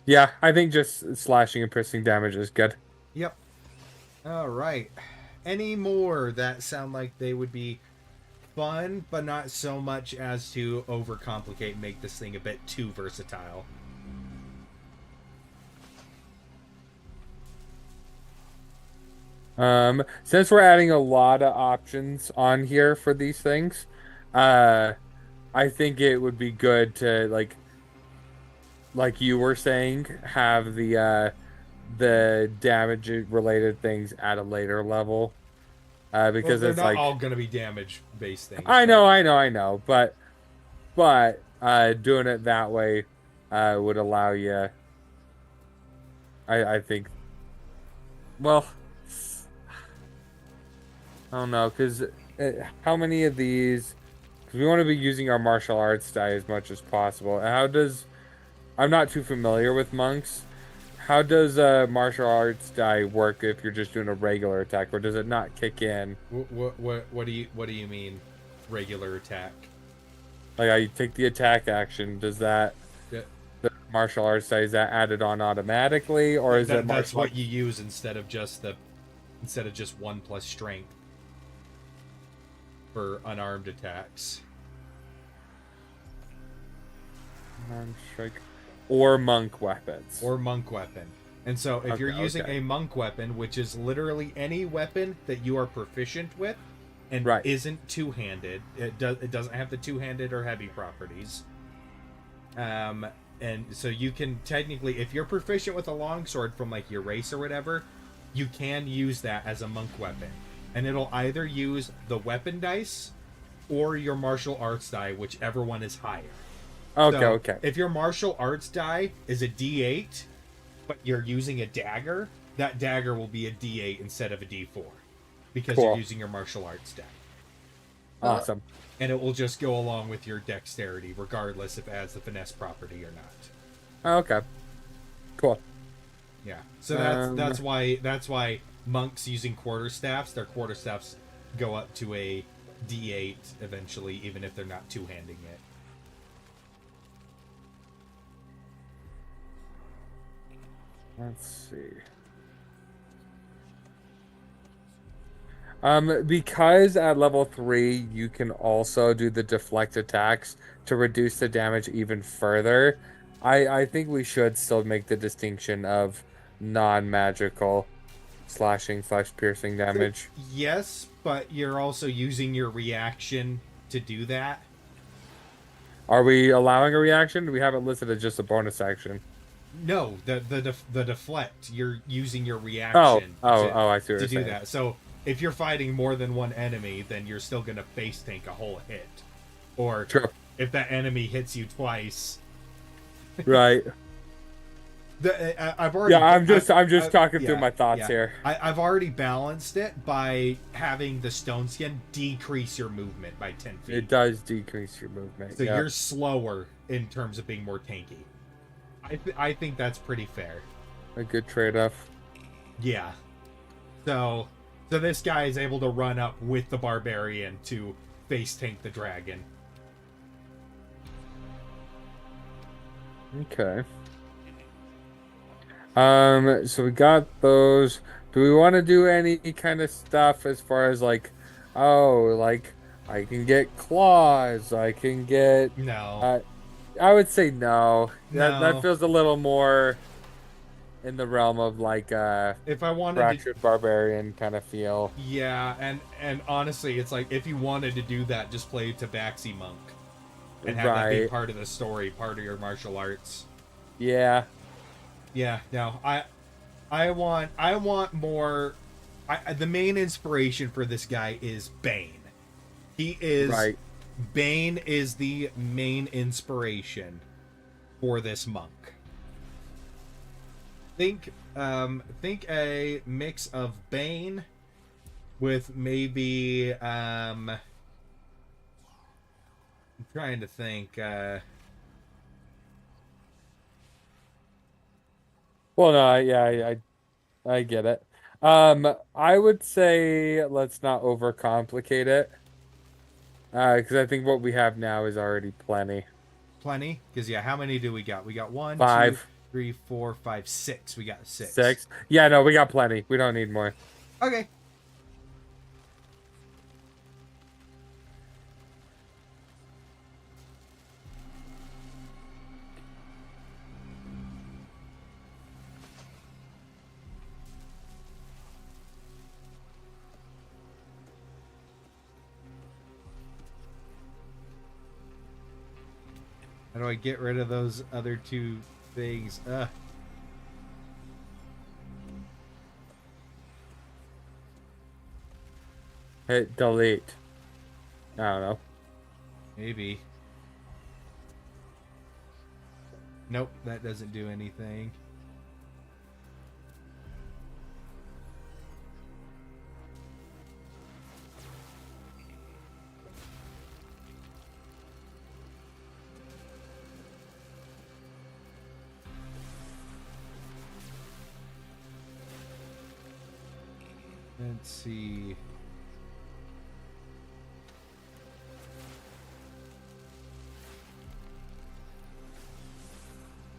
C: Yeah, I think just slashing and piercing damage is good.
A: Yep. All right. Any more that sound like they would be fun, but not so much as to overcomplicate, make this thing a bit too versatile?
C: Since we're adding a lot of options on here for these things, I think it would be good to like you were saying, have the damage related things at a later level. because
A: they're
C: it's
A: not
C: like
A: all going to be damage-based things.
C: I know, but doing it that way would allow you. I think. Well, I don't know, because how many of these? Because we want to be using our martial arts die as much as possible. How does? I'm not too familiar with monks. How does martial arts die work if you're just doing a regular attack, or does it not kick in?
A: What do you mean, regular attack?
C: Like I take the attack action. Does that
A: Yeah,
C: the martial arts die, is that added on automatically, or is it
A: that's
C: martial
A: what
C: arts?
A: you use instead of just 1 plus strength for unarmed attacks.
C: Non-strike or monk weapons?
A: Or monk weapon. And so if you're
C: Okay,
A: using
C: okay.
A: a monk weapon, which is literally any weapon that you are proficient with and
C: Right.
A: isn't two-handed, it doesn't have the two-handed or heavy properties. And so you can technically, if you're proficient with a longsword from like your race or whatever, you can use that as a monk weapon. And it'll either use the weapon dice or your martial arts die, whichever one is higher.
C: Okay,
A: So,
C: okay.
A: if your martial arts die is a D8, but you're using a dagger, that dagger will be a D8 instead of a D4 because
C: Cool.
A: you're using your martial arts die.
C: Awesome.
A: And it will just go along with your dexterity, regardless if it has the finesse property or not.
C: Okay. Cool.
A: Yeah. So that's why monks using quarterstaffs, their quarterstaffs go up to a D8 eventually, even if they're not two-handing it.
C: Let's see. Because at level 3 you can also do the deflect attacks to reduce the damage even further. I think we should still make the distinction of non-magical slashing, flesh piercing damage.
A: Yes, but you're also using your reaction to do that.
C: Are we allowing a reaction? We have it listed as just a bonus action.
A: No, the deflect. You're using your reaction
C: I see what
A: to
C: you're
A: do
C: saying.
A: that. So if you're fighting more than one enemy, then you're still gonna face tank a whole hit. Or
C: True.
A: if that enemy hits you twice,
C: Right.
A: I've already.
C: Yeah, I'm just talking
A: yeah,
C: through my thoughts
A: yeah.
C: here.
A: I've already balanced it by having the stone skin decrease your movement by 10 feet.
C: It does decrease your movement.
A: So
C: yeah.
A: you're slower in terms of being more tanky. I think that's pretty fair.
C: A good trade-off.
A: Yeah. So this guy is able to run up with the barbarian to face tank the dragon.
C: Okay. So we got those. Do we want to do any kind of stuff as far as like, oh, like I can get claws, I can get
A: No.
C: I would say no.
A: No.
C: That feels a little more in the realm of like
A: If I wanted to,
C: fractured barbarian kind of feel.
A: yeah, and honestly, it's like if you wanted to do that, just play Tabaxi Monk and have that be
C: Right.
A: part of the story, part of your martial arts.
C: Yeah.
A: Yeah, no, I want more. The main inspiration for this guy is Bane. He is
C: Right.
A: Bane is the main inspiration for this monk. Think a mix of Bane with maybe I'm trying to think
C: Well, no, I get it. I would say let's not overcomplicate it. Because I think what we have now is already plenty.
A: plenty, because yeah, how many do we got? We got 1, 2,
C: 5.
A: 3, 4, 5, 6. We got 6.
C: 6. Yeah, no, we got plenty. We don't need more.
A: Okay. How do I get rid of those other 2 things?
C: Hit delete. I don't know.
A: Maybe. Nope, that doesn't do anything. Let's see.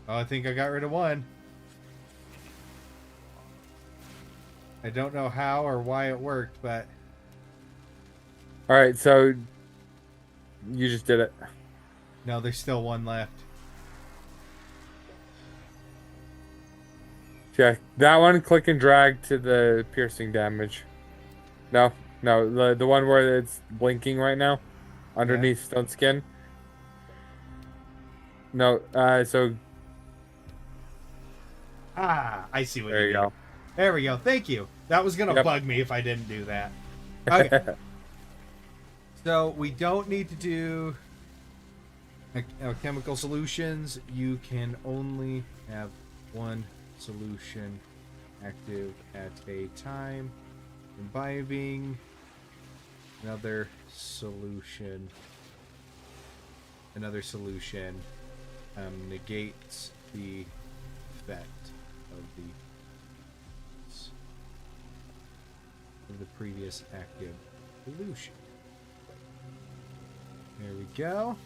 A: Oh, I think I got rid of one. I don't know how or why it worked, but...
C: Alright, so you just did it.
A: No, there's still one left.
C: Yeah, that one, click and drag to the piercing damage. No, the one where it's blinking right now, underneath stone skin. No, so
A: I see what
C: there you
A: did.
C: go.
A: There we go. Thank you. That was gonna bug me if I didn't do that. Okay. So we don't need to do chemical solutions. You can only have one solution active at a time. Imbibing another solution negates the effect of the previous active solution. There we go.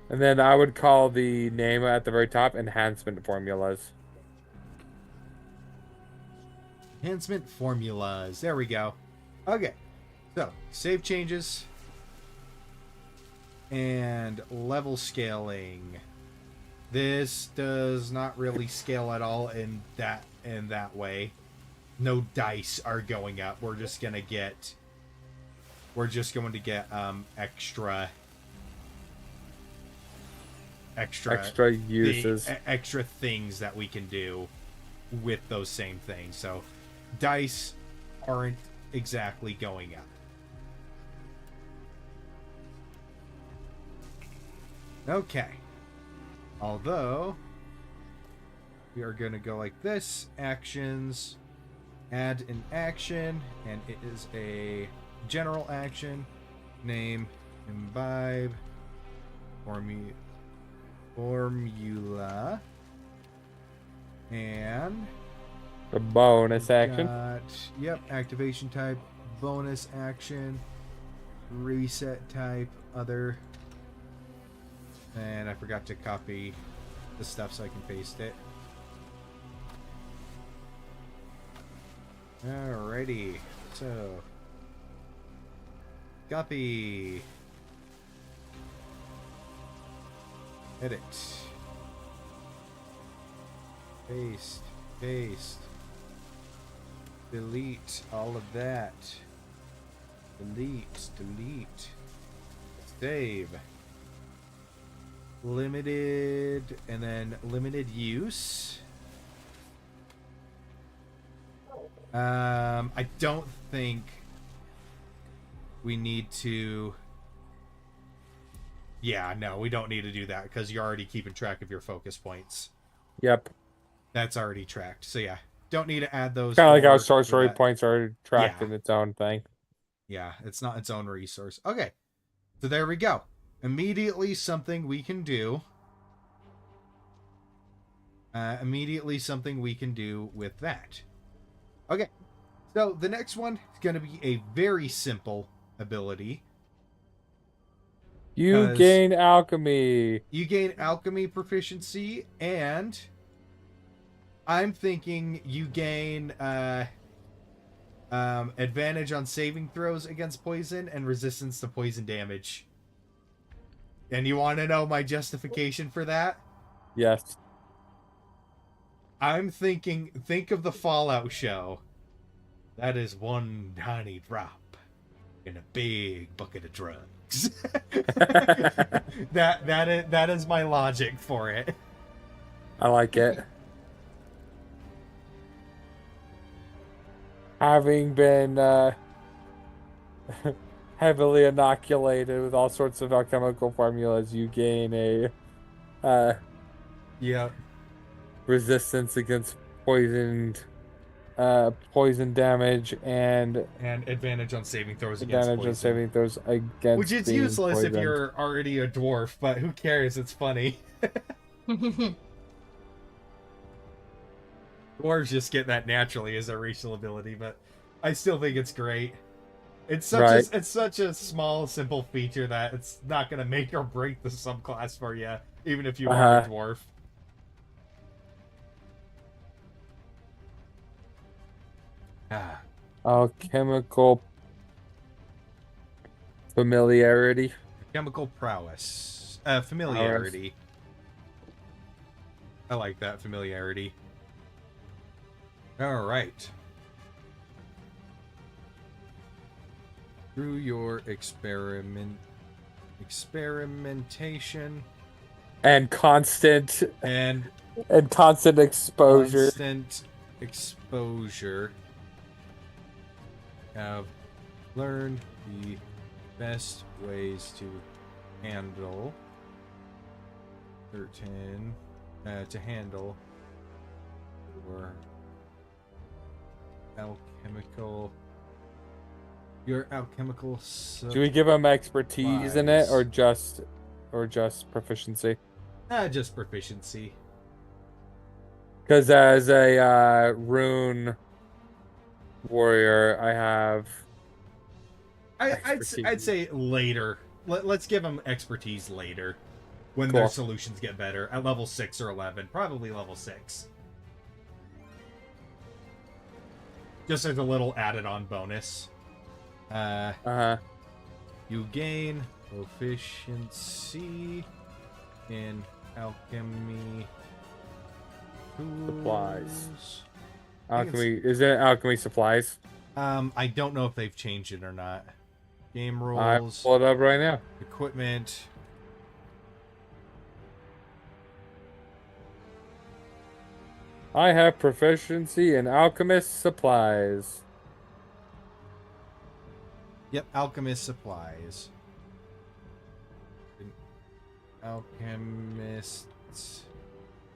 C: And then I would call the name at the very top enhancement formulas.
A: Enhancement formulas. There we go. Okay. So, save changes. And level scaling. This does not really scale at all in that way. No dice are going up. We're just going to get extra uses, extra things that we can do with those same things. So dice aren't exactly going up. Okay. Although we are going to go like this. Actions, add an action, and it is a general action. Name, imbibe, formula, and
C: the bonus action.
A: Yep, activation type, bonus action, reset type, other. And I forgot to copy the stuff so I can paste it. Alrighty, so copy, edit, paste, delete all of that, delete, save, limited, and then limited use. I don't think we need to. Yeah, no, we don't need to do that because you're already keeping track of your focus points.
C: Yep.
A: That's already tracked. So yeah, don't need to add those.
C: Kind of like how sorcery points are tracked in its own thing.
A: Yeah, it's not its own resource. Okay, so there we go. Immediately something we can do. Immediately something we can do with that. Okay, so the next one is going to be a very simple ability.
C: You gain alchemy.
A: You gain alchemy proficiency, and I'm thinking you gain advantage on saving throws against poison and resistance to poison damage. And you want to know my justification for that?
C: Yes.
A: I'm thinking, think of the Fallout show. That is one tiny drop in a big bucket of drugs. that is my logic for it.
C: I like it. Having been heavily inoculated with all sorts of alchemical formulas, you gain a
A: Yeah.
C: resistance against poison damage and
A: And advantage on saving throws against
C: advantage on
A: poison.
C: saving throws against
A: Which is
C: being
A: useless if
C: poisoned.
A: you're already a dwarf, but who cares? It's funny. Dwarves just get that naturally as a racial ability, but I still think it's great. It's such a small, simple feature that it's not gonna make or break the subclass for you, even if you are a dwarf.
C: Alchemical familiarity.
A: Chemical prowess. Familiarity. I like that, familiarity. Alright. Through your experimentation
C: And constant
A: and
C: constant exposure.
A: Constant exposure. Have learned the best ways to handle your alchemical
C: Do we give them expertise in it or just proficiency?
A: Just proficiency.
C: Because as a rune warrior, I have
A: I'd say later. Let's give them expertise later when their solutions get better at level 6 or 11, probably level 6. Just as a little added-on bonus. You gain proficiency in alchemy
C: supplies. Alchemy, is it alchemy supplies?
A: I don't know if they've changed it or not. Game rules.
C: I pull it up right now.
A: Equipment.
C: I have proficiency in alchemist supplies.
A: Yep, alchemist supplies. Alchemist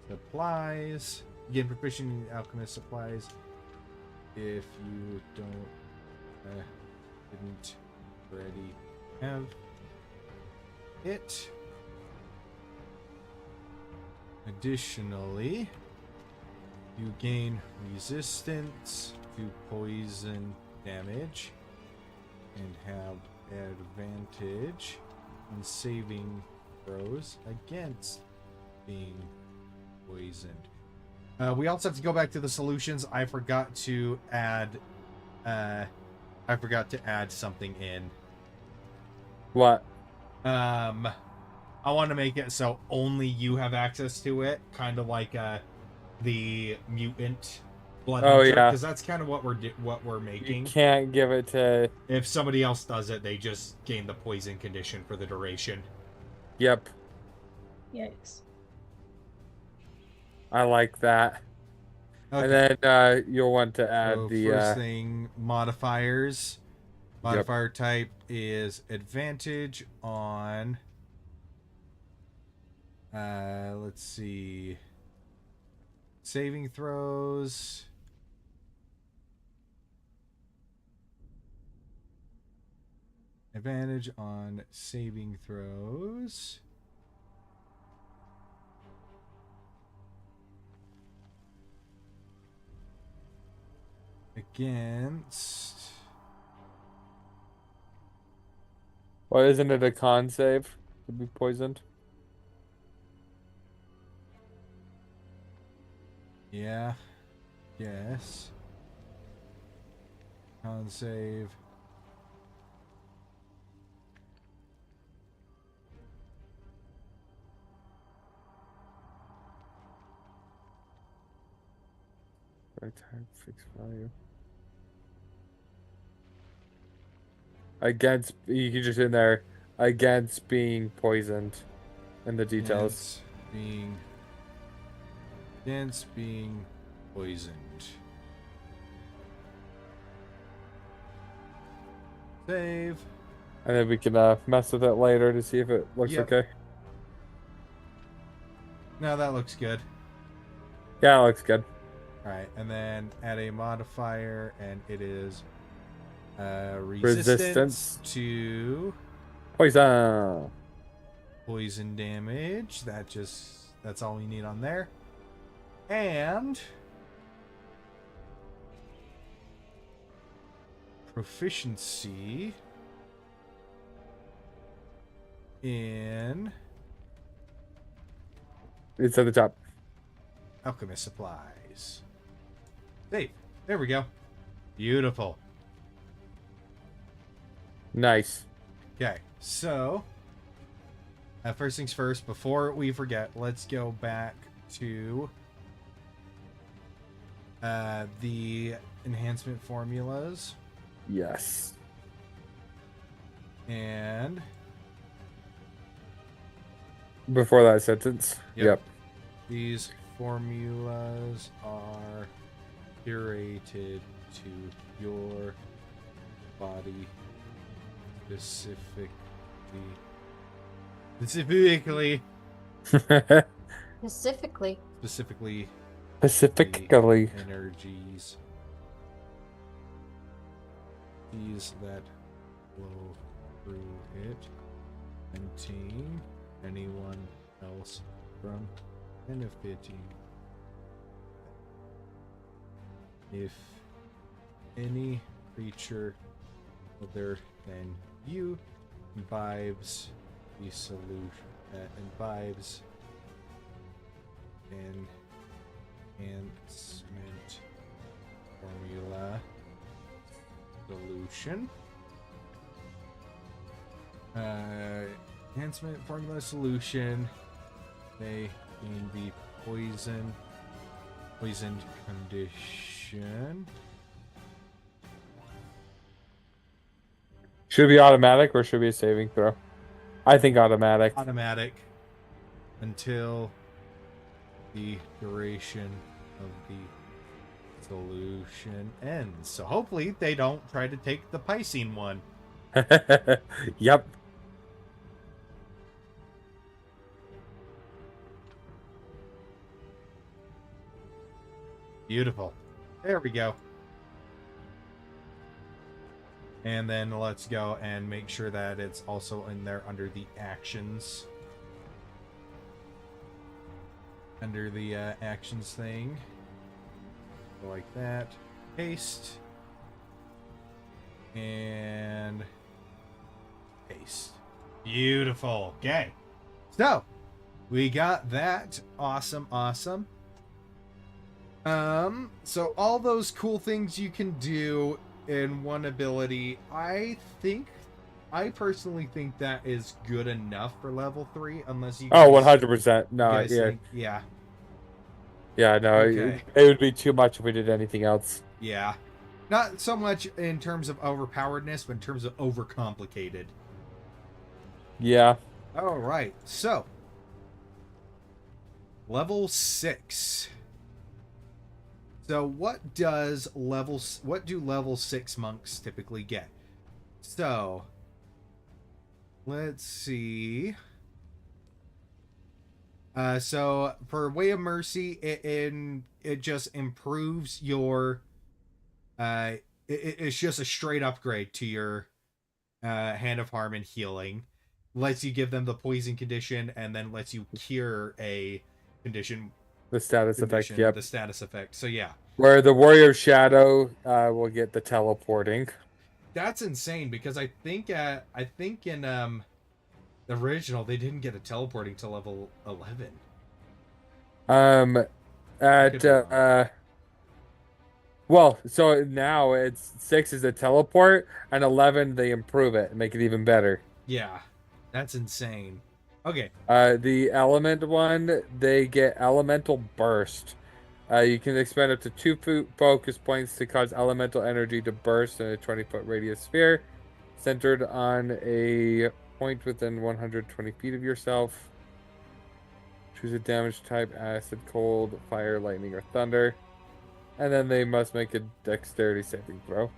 A: supplies. You get proficient in alchemist supplies if you didn't already have it. Additionally, you gain resistance to poison damage and have advantage in saving throws against being poisoned. We also have to go back to the solutions. I forgot to add something in.
C: What?
A: I want to make it so only you have access to it, kind of like the mutant blood hunter, because that's kind of what we're making.
C: You can't give it to.
A: If somebody else does it, they just gain the poison condition for the duration.
C: Yep.
B: Yikes.
C: I like that. Okay. And then you'll want to add the
A: first thing, modifiers. Modifier type is advantage on let's see, saving throws. Advantage on saving throws. Against.
C: Well, isn't it a con save to be poisoned?
A: Yeah. Yes. Con save.
C: Right type, fixed value. Against, you can just in there, against being poisoned in the details.
A: Against being poisoned. Save.
C: And then we can mess with it later to see if it looks
A: Yep.
C: okay.
A: No, that looks good.
C: Yeah, it looks good.
A: All right, and then add a modifier, and it is
C: Resistance
A: to
C: poison.
A: poison damage. That's all we need on there. And proficiency in
C: It's at the top.
A: alchemist supplies. Save. There we go. Beautiful.
C: Nice.
A: Okay, so first things first, before we forget, let's go back to the enhancement formulas.
C: Yes.
A: And
C: Before that sentence. Yep.
A: these formulas are curated to your body specifically.
B: Specifically.
A: Specifically
C: Specifically.
A: the energies. These that flow through it contain anyone else from benefiting. If any creature other than you imbibes the solution, imbibes an enhancement formula solution. Enhancement formula solution. They can be poisoned condition.
C: Should it be automatic or should it be a saving throw? I think automatic.
A: Automatic until the duration of the solution ends. So hopefully they don't try to take the Piscine one.
C: Yep.
A: Beautiful. There we go. And then let's go and make sure that it's also in there under the actions. Under the actions thing. Go like that. Paste. And paste. Beautiful. Okay. So, we got that. Awesome, awesome. So all those cool things you can do in one ability, I personally think that is good enough for level 3, unless you
C: Oh,
A: guys,
C: 100%. No,
A: guys
C: yeah.
A: think, yeah.
C: Yeah, no,
A: Okay.
C: it would be too much if we did anything else.
A: Yeah. Not so much in terms of overpoweredness, but in terms of overcomplicated.
C: Yeah.
A: All right. So, level 6. So what do level 6 monks typically get? So let's see. So for Way of Mercy, it just improves your it's just a straight upgrade to your Hand of Harm and Healing. Lets you give them the poison condition and then lets you cure a condition.
C: The status effect, yep.
A: The status effect. So yeah.
C: Where the Warrior of Shadow will get the teleporting.
A: That's insane because I think in the original they didn't get a teleporting to level 11.
C: Well, so now it's 6 is a teleport and 11 they improve it and make it even better.
A: Yeah. That's insane. Okay.
C: The element one, they get elemental burst. You can expend up to 2 focus points to cause elemental energy to burst in a 20-foot radius sphere centered on a point within 120 feet of yourself. Choose a damage type: acid, cold, fire, lightning, or thunder. And then they must make a dexterity saving throw.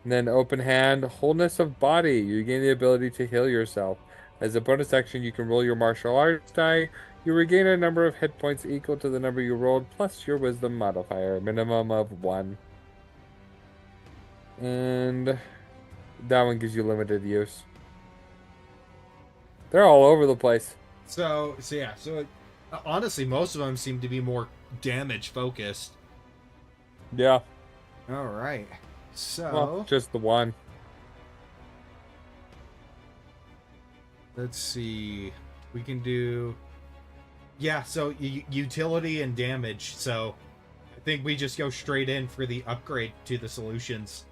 C: And then open hand, wholeness of body. You gain the ability to heal yourself. As a bonus action, you can roll your martial arts die. You regain a number of hit points equal to the number you rolled, plus your wisdom modifier, minimum of 1. And that one gives you limited use. They're all over the place.
A: So honestly, most of them seem to be more damage focused.
C: Yeah.
A: All right. So
C: Well, just the one.
A: let's see. We can do. Yeah. So utility and damage. So I think we just go straight in for the upgrade to the solutions.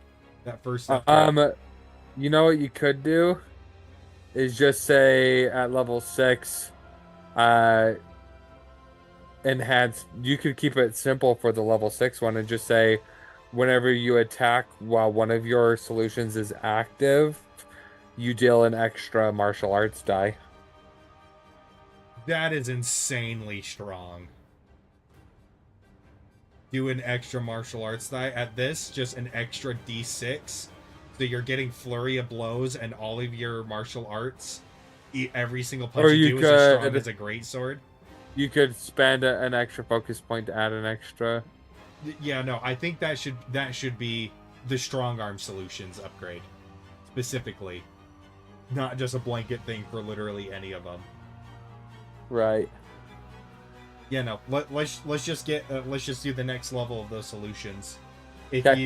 A: That first upgrade.
C: You know what you could do is just say at level 6, enhance. You could keep it simple for the level 6 one and just say, whenever you attack while one of your solutions is active, you deal an extra martial arts die.
A: That is insanely strong. Do an extra martial arts die at this, just an extra D6. So you're getting flurry of blows and all of your martial arts. Every single punch you do is as strong as a greatsword.
C: You could spend an extra focus point to add an extra.
A: Yeah, no, I think that should be the strong arm solutions upgrade specifically, not just a blanket thing for literally any of them.
C: Right.
A: Yeah, no. Let's just do the next level of those solutions. If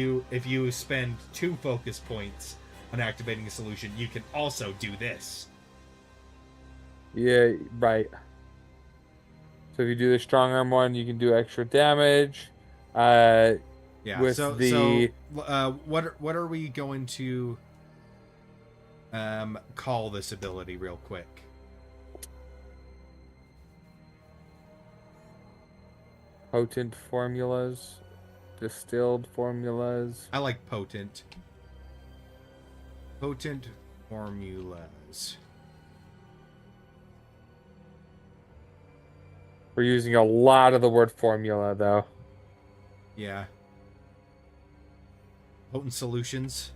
A: you spend 2 focus points on activating a solution, you can also do this.
C: Yeah, right. So if you do the strong arm one, you can do extra damage.
A: Yeah.
C: With
A: what are we going to call this ability real quick?
C: Potent formulas, distilled formulas.
A: I like potent. Potent formulas.
C: We're using a lot of the word formula, though.
A: Yeah. Potent solutions.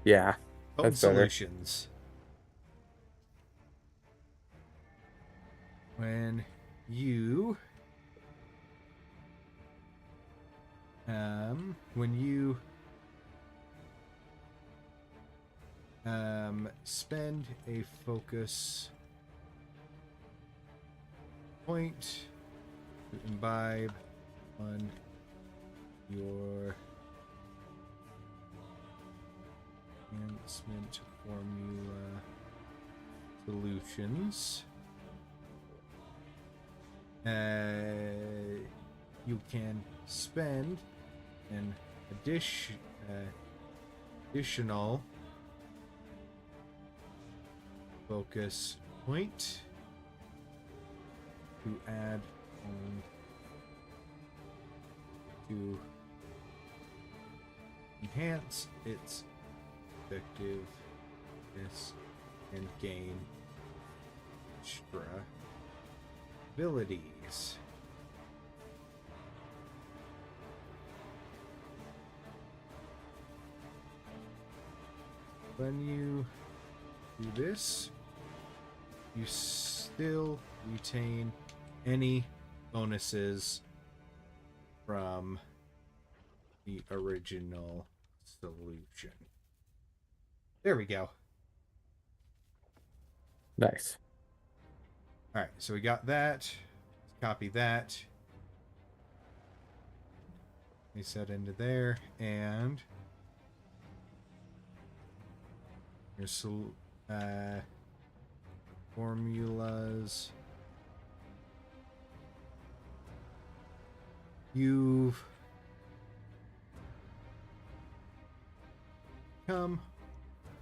C: Yeah,
A: Potent
C: that's better.
A: solutions. When you spend a focus point to imbibe on your enhancement formula solutions, you can spend an additional focus point to add on to enhance its effectiveness and gain extra abilities. When you do this, you still retain any bonuses from the original solution. There we go.
C: Nice.
A: All right, so we got that. Let's copy that. Paste that into there, and your formulas. You've become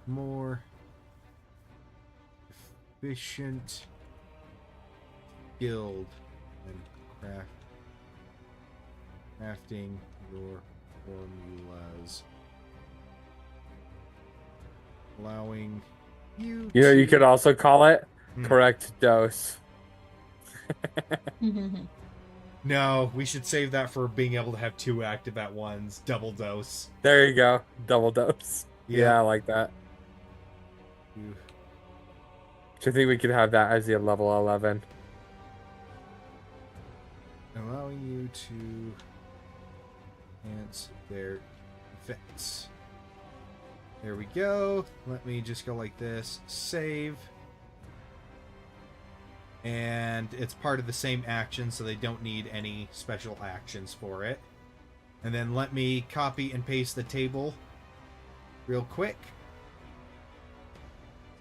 A: more efficient, skilled, and crafting your formulas, allowing
C: You know, you could also call it correct dose.
A: No, we should save that for being able to have 2 active at once. Double dose.
C: There you go. Double dose. Yeah, I like that. Which I think we could have that as the level 11.
A: Allowing you to enhance their effects. There we go. Let me just go like this. Save. And it's part of the same action, so they don't need any special actions for it. And then let me copy and paste the table real quick.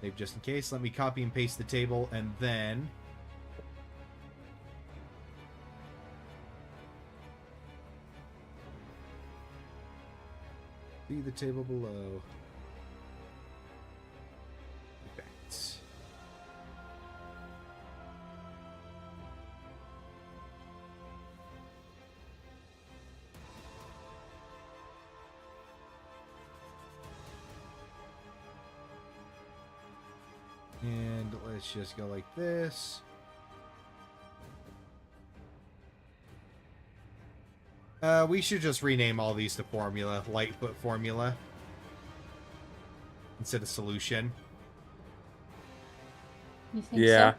A: Save just in case. Let me copy and paste the table, and then... see the table below. Effects. And let's just go like this. We should just rename all these to formula. Lightfoot formula. Instead of solution.
B: You think
C: Yeah.
B: so?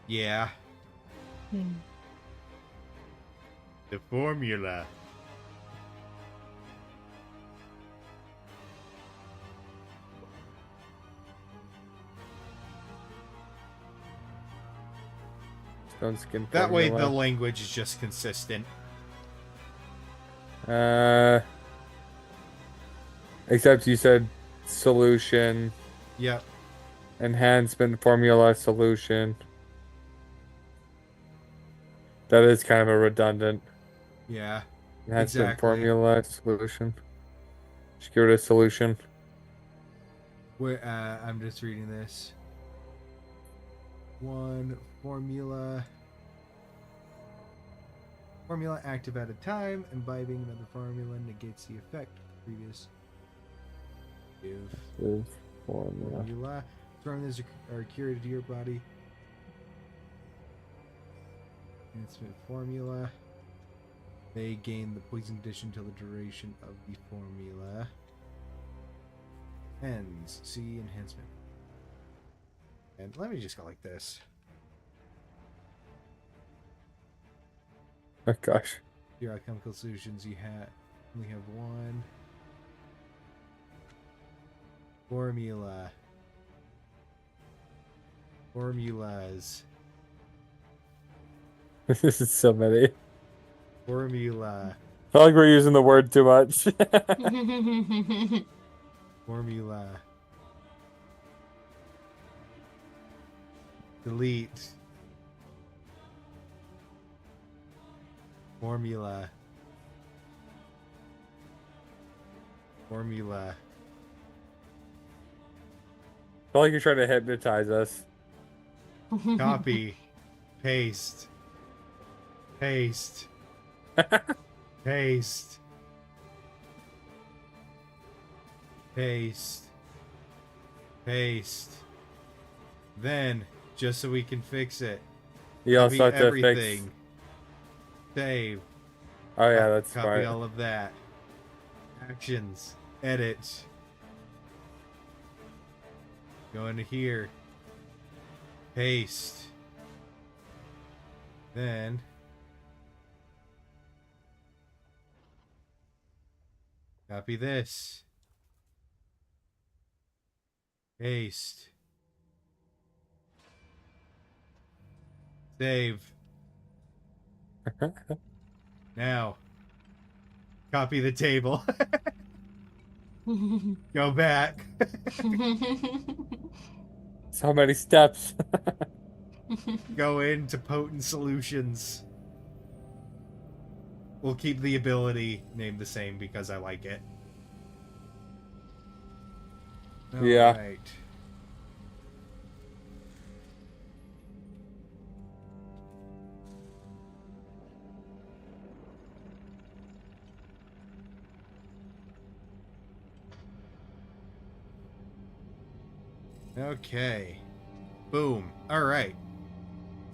A: Yeah. The formula.
C: Stone skin
A: That way the
C: formula.
A: language is just consistent.
C: Except you said solution,
A: Yep.
C: enhancement formula, solution. That is kind of a redundant.
A: Yeah.
C: Enhancement
A: Exactly.
C: formula, solution. Just give it a solution.
A: Where I'm just reading this. One formula. Formula active at a time. Imbibing another formula negates the effect of the previous. Give formula. Formulas are curated to your body. Enhancement formula. They gain the poison condition till the duration of the formula ends. See enhancement. And let me just go like this.
C: Oh gosh.
A: Your alchemical solutions, you only have one formula. Formulas.
C: This is so many.
A: Formula.
C: I feel like we're using the word too much.
A: Formula. Delete. Formula. Formula.
C: I feel like you're trying to hypnotize us.
A: Copy. Paste. Paste. Paste. Paste. Paste. Then, just so we can fix it.
C: You also have
A: copy
C: to fix.
A: everything. Save.
C: Oh yeah, that's
A: Copy
C: smart.
A: all of that. Actions. Edit. Go into here. Paste. Then copy this. Paste. Save. Now, copy the table. Go back.
C: So many steps.
A: Go into potent solutions. We'll keep the ability named the same because I like it.
C: Yeah.
A: Alright. Okay. Boom. All right.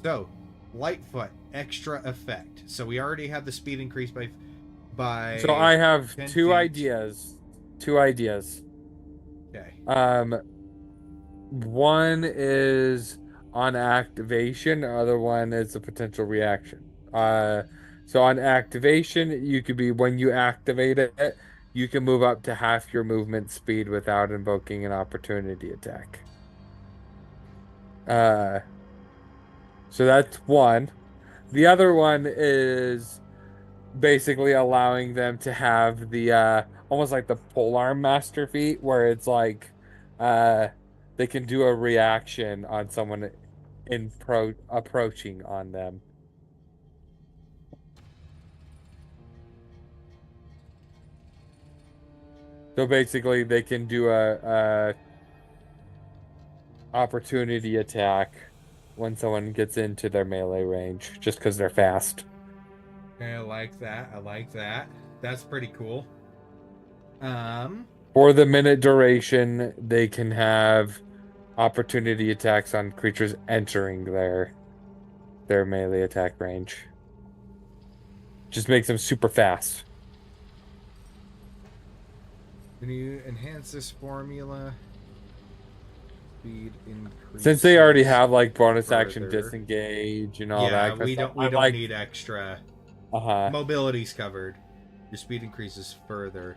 A: So, Lightfoot, extra effect. So we already have the speed increase by.
C: So I have
A: 10
C: two
A: feet.
C: ideas. Two ideas.
A: Okay.
C: One is on activation, the other one is a potential reaction. So on activation, you could be when you activate it, you can move up to half your movement speed without invoking an opportunity attack. Uh, so that's one. The other one is basically allowing them to have the almost like the polearm master feat where it's like uh they can do a reaction on someone approaching on them. So basically they can do a opportunity attack when someone gets into their melee range just because they're fast.
A: I like that. I like that. That's pretty cool.
C: For the minute duration, they can have opportunity attacks on creatures entering their melee attack range. Just makes them super fast.
A: Can you enhance this formula? Speed increase.
C: Since they already have like bonus action
A: further.
C: disengage and all
A: Yeah,
C: that.
A: we don't need extra.
C: Uh-huh.
A: Mobility's covered. Your speed increases further,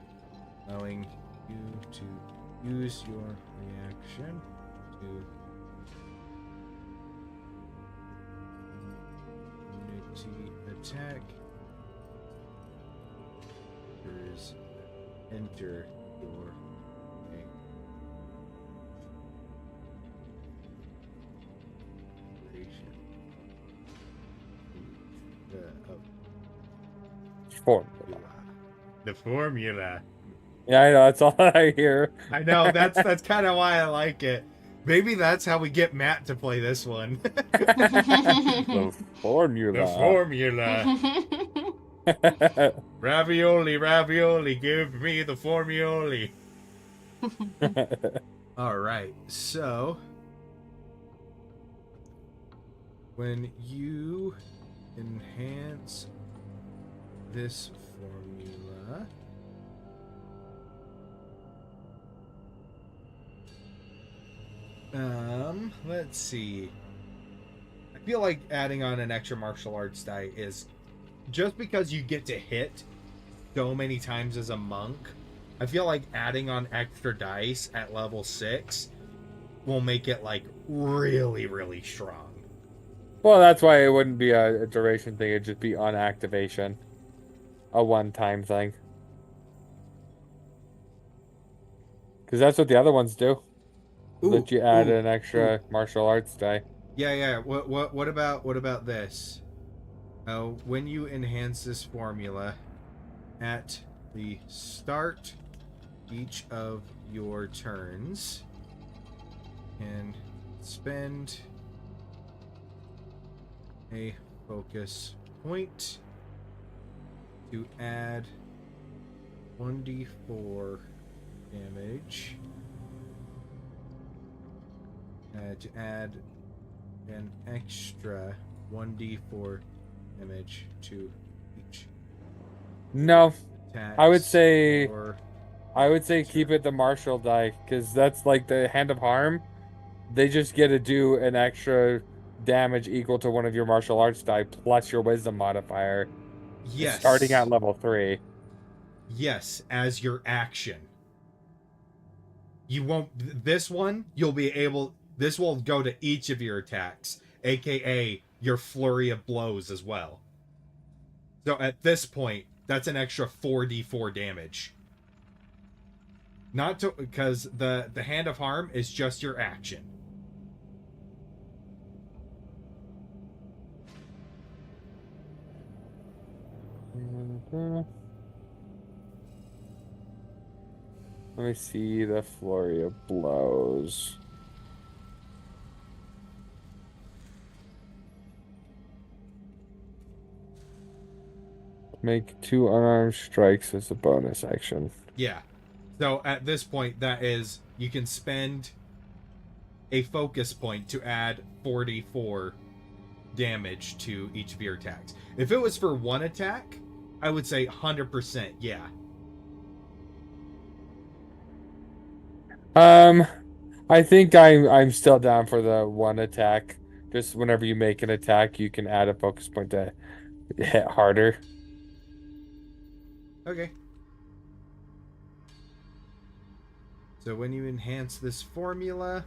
A: allowing you to use your reaction to unity attack. Enter your
C: Formula.
A: The formula.
C: Yeah, I know, that's all I hear.
A: I know, that's kind of why I like it. Maybe that's how we get Matt to play this one.
C: The formula.
A: The formula. Ravioli, ravioli, give me the formioli. All right, so when you enhance this formula, let's see. I feel like adding on an extra martial arts die is just because you get to hit so many times as a monk. I feel like adding on extra dice at level 6 will make it like really, really strong.
C: Well, that's why it wouldn't be a duration thing. It'd just be on activation. A one-time thing. Because that's what the other ones do. Let you add an extra martial arts die.
A: Yeah. What about this? When you enhance this formula at the start each of your turns, and spend a focus point to add 1d4 damage. To add an extra 1d4 damage to each.
C: No, I would say
A: or
C: keep it the martial die because that's like the hand of harm. They just get to do an extra damage equal to one of your martial arts die plus your wisdom modifier.
A: Yes.
C: Starting at level 3.
A: Yes, as your action. You won't. This one, you'll be able. This will go to each of your attacks, aka your flurry of blows as well. So at this point, that's an extra 4d4 damage. Not to, because the hand of harm is just your action.
C: Let me see the flurry of blows. Make 2 unarmed strikes as a bonus action.
A: Yeah. So at this point, that is, you can spend a focus point to add 44 damage to each of your attacks. If it was for one attack, I would say 100% yeah.
C: I think I'm still down for the one attack. Just whenever you make an attack, you can add a focus point to hit harder.
A: Okay. So when you enhance this formula,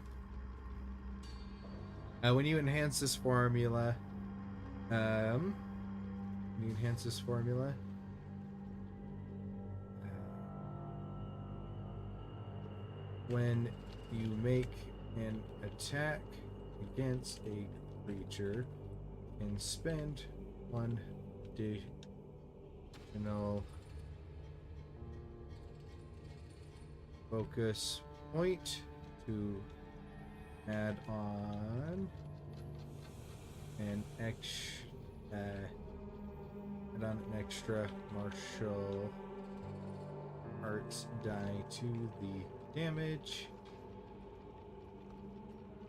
A: when you enhance this formula, when you make an attack against a creature and spend one additional focus point to add on an extra martial arts die to the damage.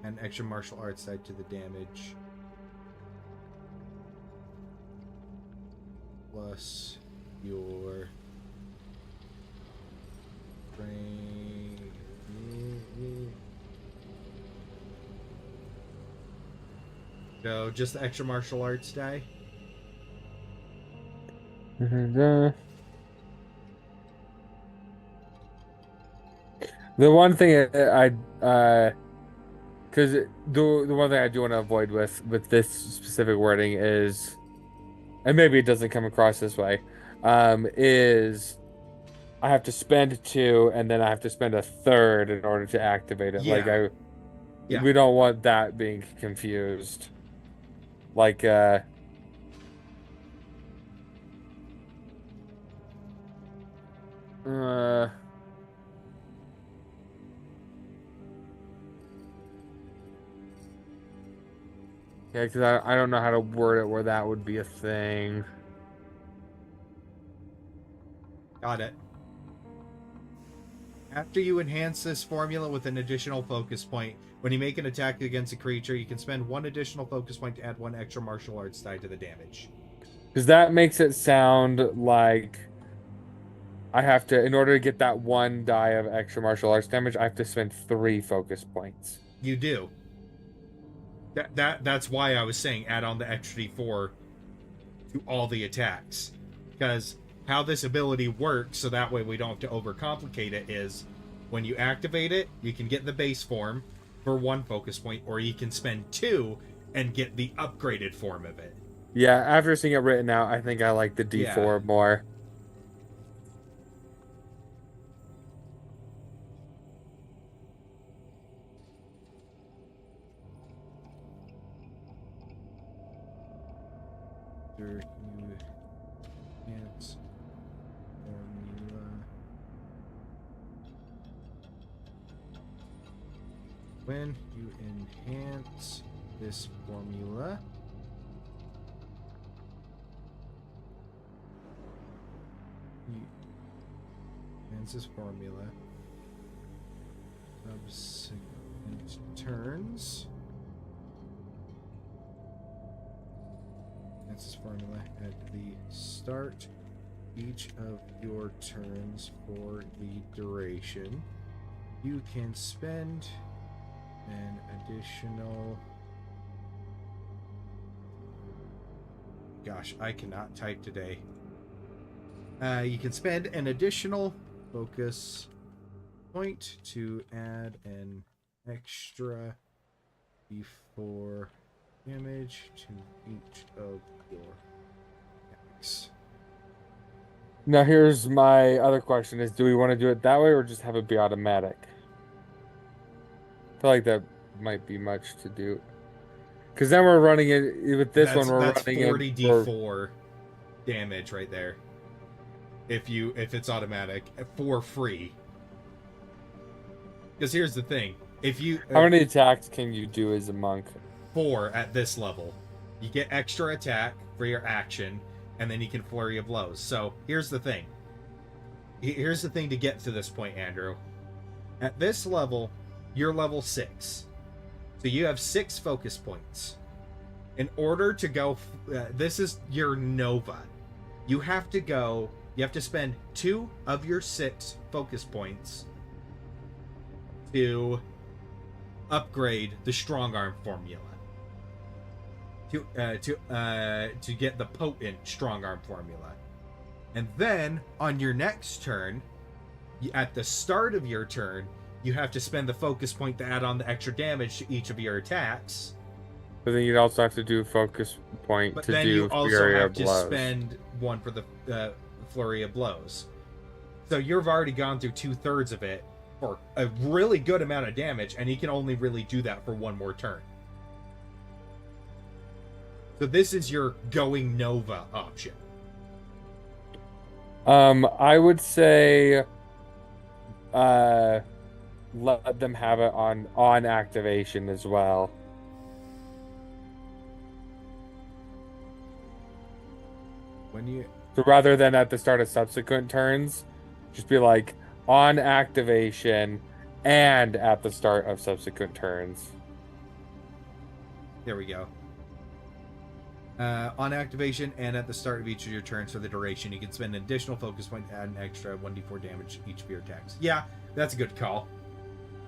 A: An extra martial arts die to the damage. Plus your brain. So just the extra martial arts die.
C: The one thing because the one thing I do want to avoid with this specific wording is, and maybe it doesn't come across this way, is I have to spend 2 and then I have to spend a third in order to activate it.
A: Yeah.
C: We don't want that being confused. Like yeah, because I don't know how to word it where that would be a thing.
A: Got it. After you enhance this formula with an additional focus point, when you make an attack against a creature, you can spend 1 additional focus point to add 1 extra martial arts die to the damage.
C: Because that makes it sound like I have to, in order to get that 1 die of extra martial arts damage, I have to spend 3 focus points.
A: You do. That's why I was saying add on the extra D4 to all the attacks. Because how this ability works, so that way we don't have to overcomplicate it, is when you activate it, you can get the base form for 1 focus point, or you can spend 2 and get the upgraded form of it.
C: Yeah, after seeing it written out, I think I like the D4 more.
A: When you enhance this formula, subsequent turns. Enhance this formula at the start each of your turns for the duration. You can spend an additional... Gosh, I cannot type today. You can spend an additional focus point to add an extra D4 damage to each of your attacks.
C: Now here's my other question is, do we want to do it that way or just have it be automatic? I feel like that might be much to do. Because then we're running it with this one. We're
A: that's
C: running
A: 40
C: it
A: D4 damage right there. If it's automatic for free. Because here's the thing:
C: how many attacks can you do as a monk?
A: 4 at this level. You get extra attack for your action, and then you can flurry of blows. So here's the thing. Here's the thing to get to this point, Andrew. At this level, you're level 6. So you have 6 focus points. In order to go, this is your Nova. You have to spend 2 of your 6 focus points to upgrade the strong arm formula. To get the potent strong arm formula. And then on your next turn, at the start of your turn, you have to spend the focus point to add on the extra damage to each of your attacks.
C: But then you'd also have to do focus point
A: But
C: to
A: then
C: do
A: you also
C: Fury
A: have
C: of
A: to
C: Blows.
A: spend 1 for the Flurry of Blows. So you've already gone through 2/3 of it for a really good amount of damage, and you can only really do that for 1 more turn. So this is your going Nova option.
C: I would say let them have it on activation as well.
A: When you
C: So rather than at the start of subsequent turns, just be like on activation and at the start of subsequent turns.
A: There we go. On activation and at the start of each of your turns for the duration, you can spend an additional focus point to add an extra 1d4 damage to each of your attacks. Yeah, that's a good call.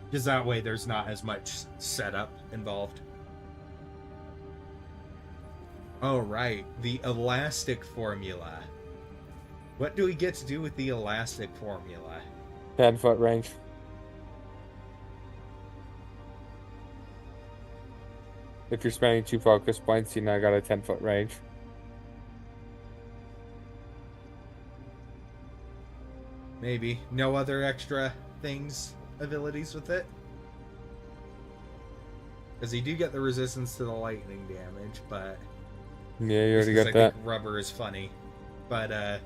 A: Because that way there's not as much setup involved. Alright, the elastic formula. What do we get to do with the elastic formula?
C: 10-foot range. If you're spending 2 focus points, you now got a 10-foot range.
A: Maybe. No other extra things, abilities with it? Because you do get the resistance to the lightning damage, but...
C: Yeah, you already
A: Because
C: got
A: I
C: that.
A: think rubber is funny. But,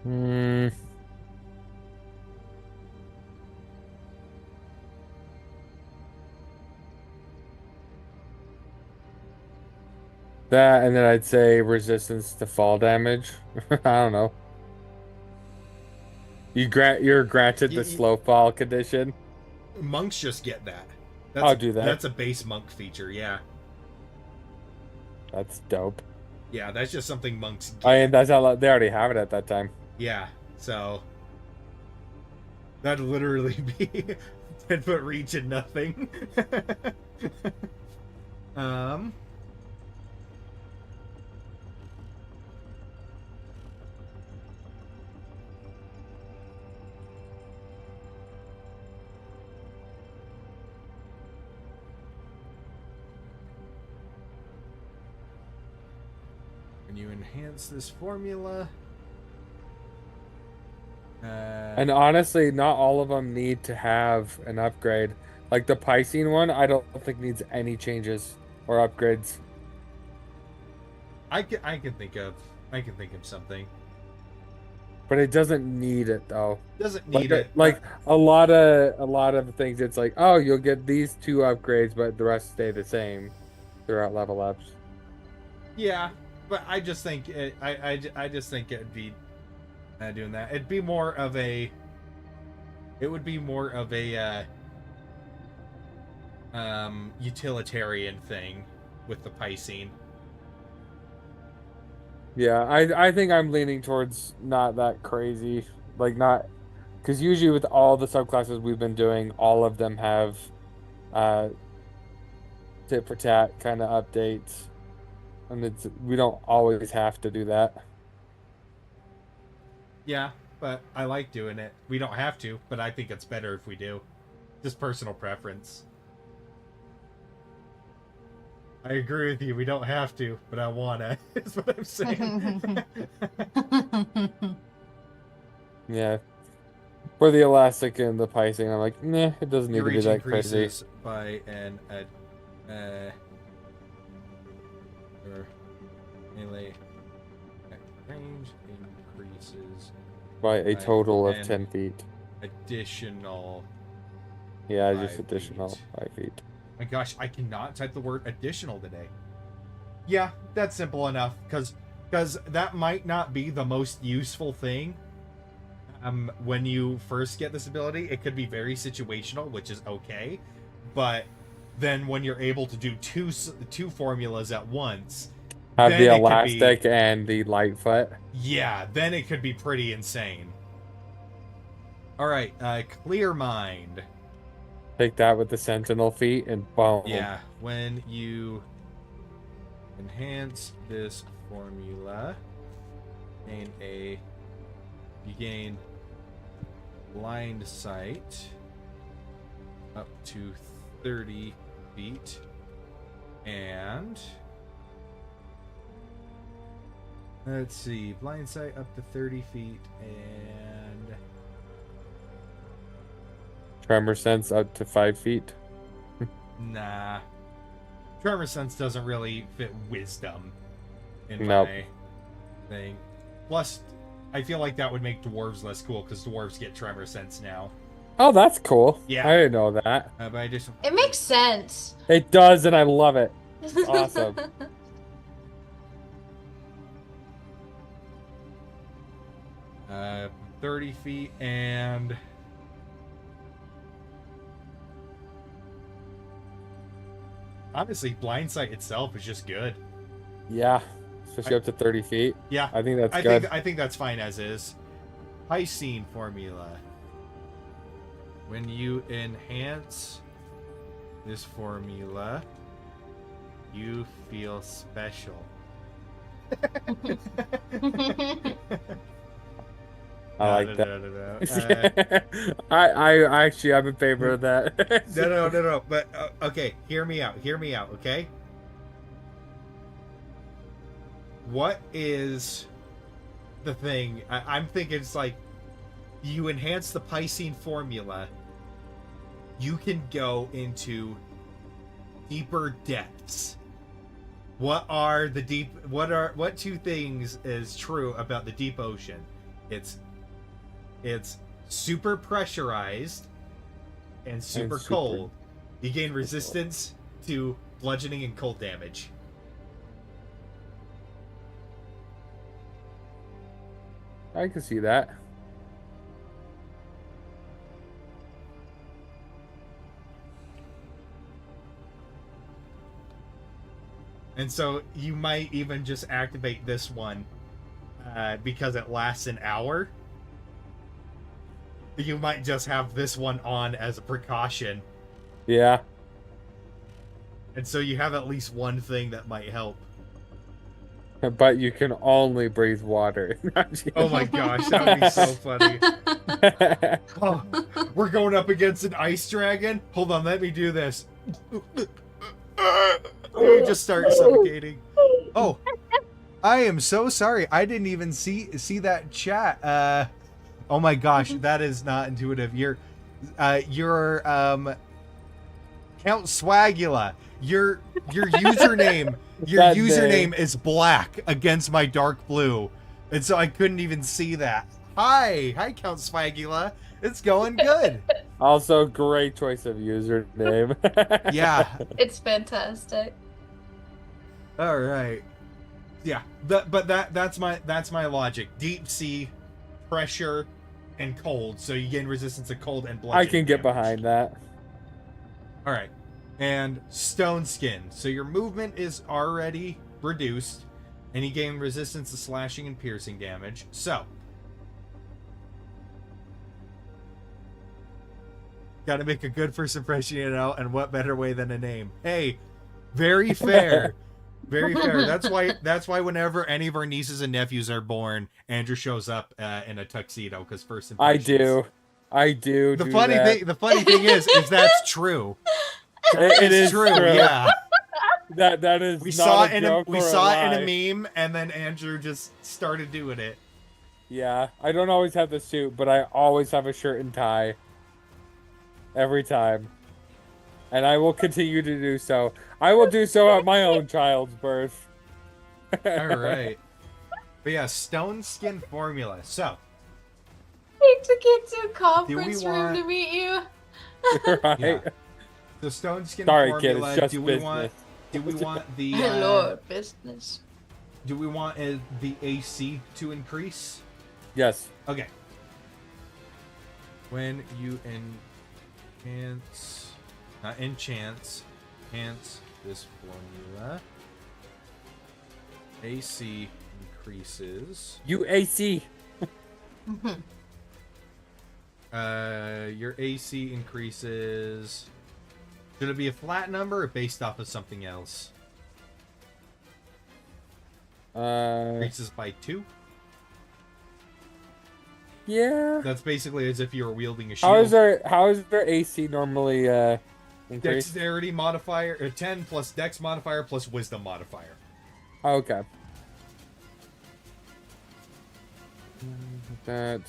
C: Hmm. That, and then I'd say resistance to fall damage. I don't know. You're granted the slow fall condition.
A: monks just get that.
C: I'll do that.
A: That's a base monk feature, yeah.
C: That's dope.
A: Yeah, that's just something monks get.
C: I mean, that's how they already have it at that time.
A: Yeah, so that'd literally be 10-foot reach and nothing. When you enhance this formula,
C: And honestly, not all of them need to have an upgrade. Like the Piscine one, I don't think needs any changes or upgrades.
A: I can think of something.
C: But it doesn't need it though.
A: Doesn't
C: Like,
A: need it.
C: like a lot of things, it's like, oh, you'll get these 2 upgrades, but the rest stay the same throughout level ups.
A: Yeah, but I just think I just think it'd be doing that. It'd be more of a. It would be more of a utilitarian thing with the Piscine.
C: Yeah, I think I'm leaning towards not that crazy. Like not, because usually with all the subclasses we've been doing, all of them have tit for tat kind of updates, and we don't always have to do that.
A: Yeah, but I like doing it. We don't have to, but I think it's better if we do. Just personal preference. I agree with you. We don't have to, but I wanna. Is what I'm saying.
C: Yeah, for the elastic and the Piscine, I'm like, nah, it doesn't need
A: Your
C: to be
A: reach
C: that crazy.
A: increases by an or melee range increases
C: By a total of
A: and
C: 10 feet.
A: additional.
C: Yeah,
A: 5
C: just additional
A: feet.
C: 5 feet.
A: My gosh, I cannot type the word additional today. Yeah, that's simple enough, because because that might not be the most useful thing. When you first get this ability, it could be very situational, which is okay. But then when you're able to do two formulas at once,
C: Have
A: then
C: the
A: it could
C: elastic and the Lightfoot.
A: yeah, then it could be pretty insane. All right, Clear Mind.
C: Take that with the Sentinel feet and boom.
A: Yeah, when you enhance this formula, you gain blind sight up to 30 feet, and let's see, blind sight up to 30 feet, and
C: Tremor sense up to 5 feet.
A: nah, Tremor Sense doesn't really fit wisdom in
C: Nope.
A: my thing. Plus, I feel like that would make dwarves less cool because dwarves get Tremor Sense now.
C: Oh, that's cool.
A: Yeah.
C: I didn't know that.
A: But I just
B: It makes sense.
C: It does, and I love it. Awesome.
A: 30 feet and honestly, blind sight itself is just good.
C: Yeah, especially up to 30 feet.
A: Yeah,
C: I think that's good.
A: I think that's fine as is. Piscine formula. When you enhance this formula, you feel special.
C: I like that. I actually, I'm in favor of that.
A: No. But okay, hear me out. Okay. What is the thing? I'm thinking it's like you enhance the Piscine formula, you can go into deeper depths. What two things is true about the deep ocean? It's super pressurized and super cold. You gain resistance to bludgeoning and cold damage.
C: I can see that.
A: And so you might even just activate this one because it lasts an hour. You might just have this one on as a precaution.
C: Yeah.
A: And so you have at least one thing that might help.
C: But you can only breathe water.
A: Oh my gosh, that would be so funny. Oh, we're going up against an ice dragon? Hold on, let me do this. You just start suffocating. Oh, I am so sorry. I didn't even see that chat. Oh my gosh, that is not intuitive. Your Count Swagula. Your username. Your username is black against my dark blue, and so I couldn't even see that. Hi, Count Swagula. It's going good.
C: Also, great choice of username.
A: Yeah.
B: It's fantastic.
A: All right. Yeah. That's my logic. Deep sea, pressure, and cold. So you gain resistance to cold and bludgeoning
C: I can get
A: damage.
C: behind that.
A: All right. And stone skin. So your movement is already reduced, and you gain resistance to slashing and piercing damage. So got to make a good first impression, and what better way than a name? Hey, very fair. Very fair. That's why whenever any of our nieces and nephews are born, Andrew shows up in a tuxedo because first impressions.
C: I do.
A: The funny thing is that's true.
C: It is true.
A: Yeah.
C: That is.
A: We
C: not
A: saw
C: a
A: it
C: joke or a lie.
A: in a meme, and then Andrew just started doing it.
C: Yeah, I don't always have the suit, but I always have a shirt and tie. Every time. And I will continue to do so. I will do so at my own child's birth.
A: All right. But yeah, stone skin formula. So.
B: Need to get to a conference
A: Do we
B: room
A: want-
B: to meet you.
C: Right?
A: Yeah. The stone skin
C: Sorry, kid,
A: formula.
C: it's just
A: do we
C: business.
A: want? Do we want the?
B: Hello, business.
A: do we want the AC to increase?
C: Yes.
A: Okay. When you enhance this formula, AC increases.
C: UAC.
A: Your AC increases. Should it be a flat number or based off of something else? Increases by 2.
C: Yeah.
A: That's basically as if you were wielding a shield.
C: How is their AC normally increased?
A: Dexterity modifier, 10 plus Dex modifier plus Wisdom modifier.
C: Oh, okay. That.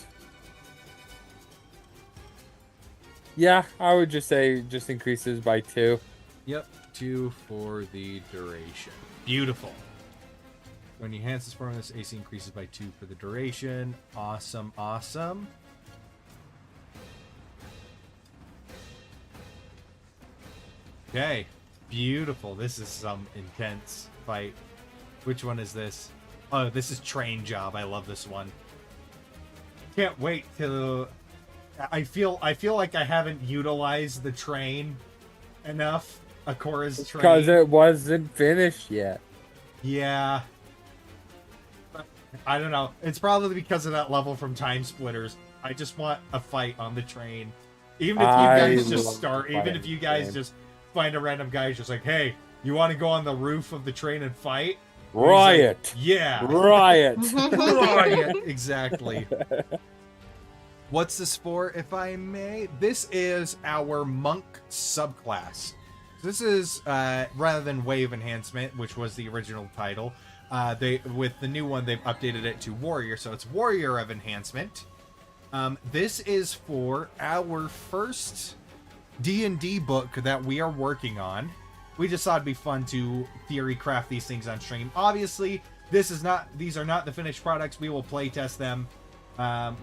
C: Yeah, I would just say just increases by 2.
A: Yep, 2 for the duration. Beautiful. When you enhance this formula, this AC increases by 2 for the duration. Awesome, awesome. Okay, beautiful. This is some intense fight. Which one is this? Oh, this is Train Job. I love this one. Can't wait to... I feel like I haven't utilized the train enough. Akora's train.
C: Because it wasn't finished yet.
A: Yeah. I don't know. It's probably because of that level from Time Splitters. I just want a fight on the train. Even if you guys just start, even if you guys just find a random guy who's just like, hey, you want to go on the roof of the train and fight?
C: Riot.
A: Like, yeah.
C: Riot.
A: Riot. Exactly. What's this for, if I may? This is our Monk subclass. This is, rather than Wave Enhancement, which was the original title, with the new one, they've updated it to Warrior, so it's Warrior of Enhancement. This is for our first D&D book that we are working on. We just thought it'd be fun to theory craft these things on stream. Obviously, these are not the finished products. We will play test them. And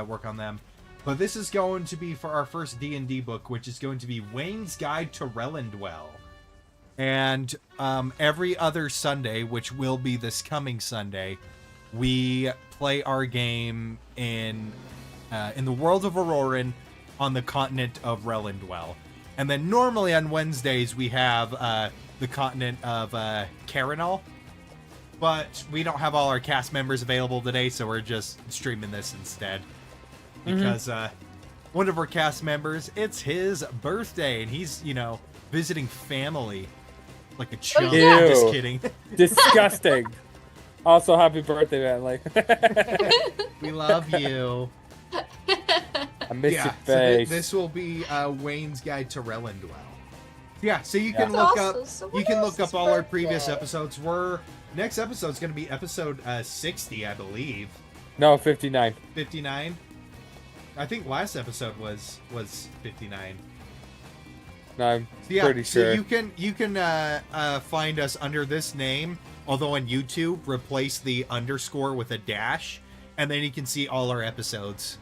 A: work on them. But this is going to be for our first D&D book, which is going to be Wayne's Guide to Relendwell. And every other Sunday, which will be this coming Sunday, we play our game in the world of Auroran on the continent of Relendwell. And then normally on Wednesdays we have the continent of Caranal. But we don't have all our cast members available today, so we're just streaming this instead. Because one of our cast members, it's his birthday, and he's, visiting family. Like a chump.
C: Ew.
A: Just kidding.
C: Disgusting. Also, happy birthday, man. Like,
A: we love you.
C: I miss your
A: So
C: face.
A: this will be Wayne's Guide to Relendwell. Yeah, so you can
B: That's
A: look
B: awesome.
A: up
B: So
A: you
B: what
A: can
B: else
A: look up
B: is
A: all our
B: birthday?
A: previous episodes. Next episode is going to be episode 60, I believe.
C: No, 59.
A: 59. I think last episode was 59.
C: No, I'm
A: Yeah,
C: pretty sure.
A: So you can find us under this name, although on YouTube, replace the underscore with a dash, and then you can see all our episodes.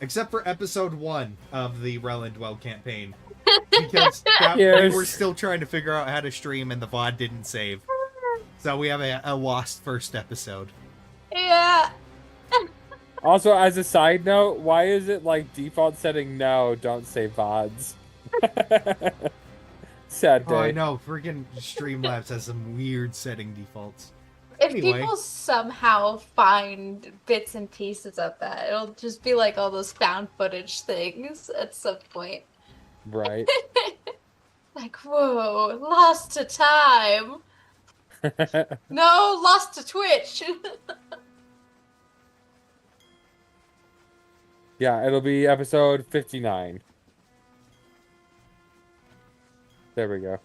A: Except for episode 1 of the Relendwell campaign. Because we were still trying to figure out how to stream and the VOD didn't save. So we have a lost first episode.
B: Yeah.
C: Also, as a side note, why is it like default setting no, don't say VODs? Sad day.
A: Oh, I know. Freaking Streamlabs has some weird setting defaults.
B: If
A: Anyway.
B: people somehow find bits and pieces of that, it'll just be like all those found footage things at some point.
C: Right.
B: Like, whoa, lost to time. No, lost to Twitch.
C: Yeah, it'll be episode 59. There we go.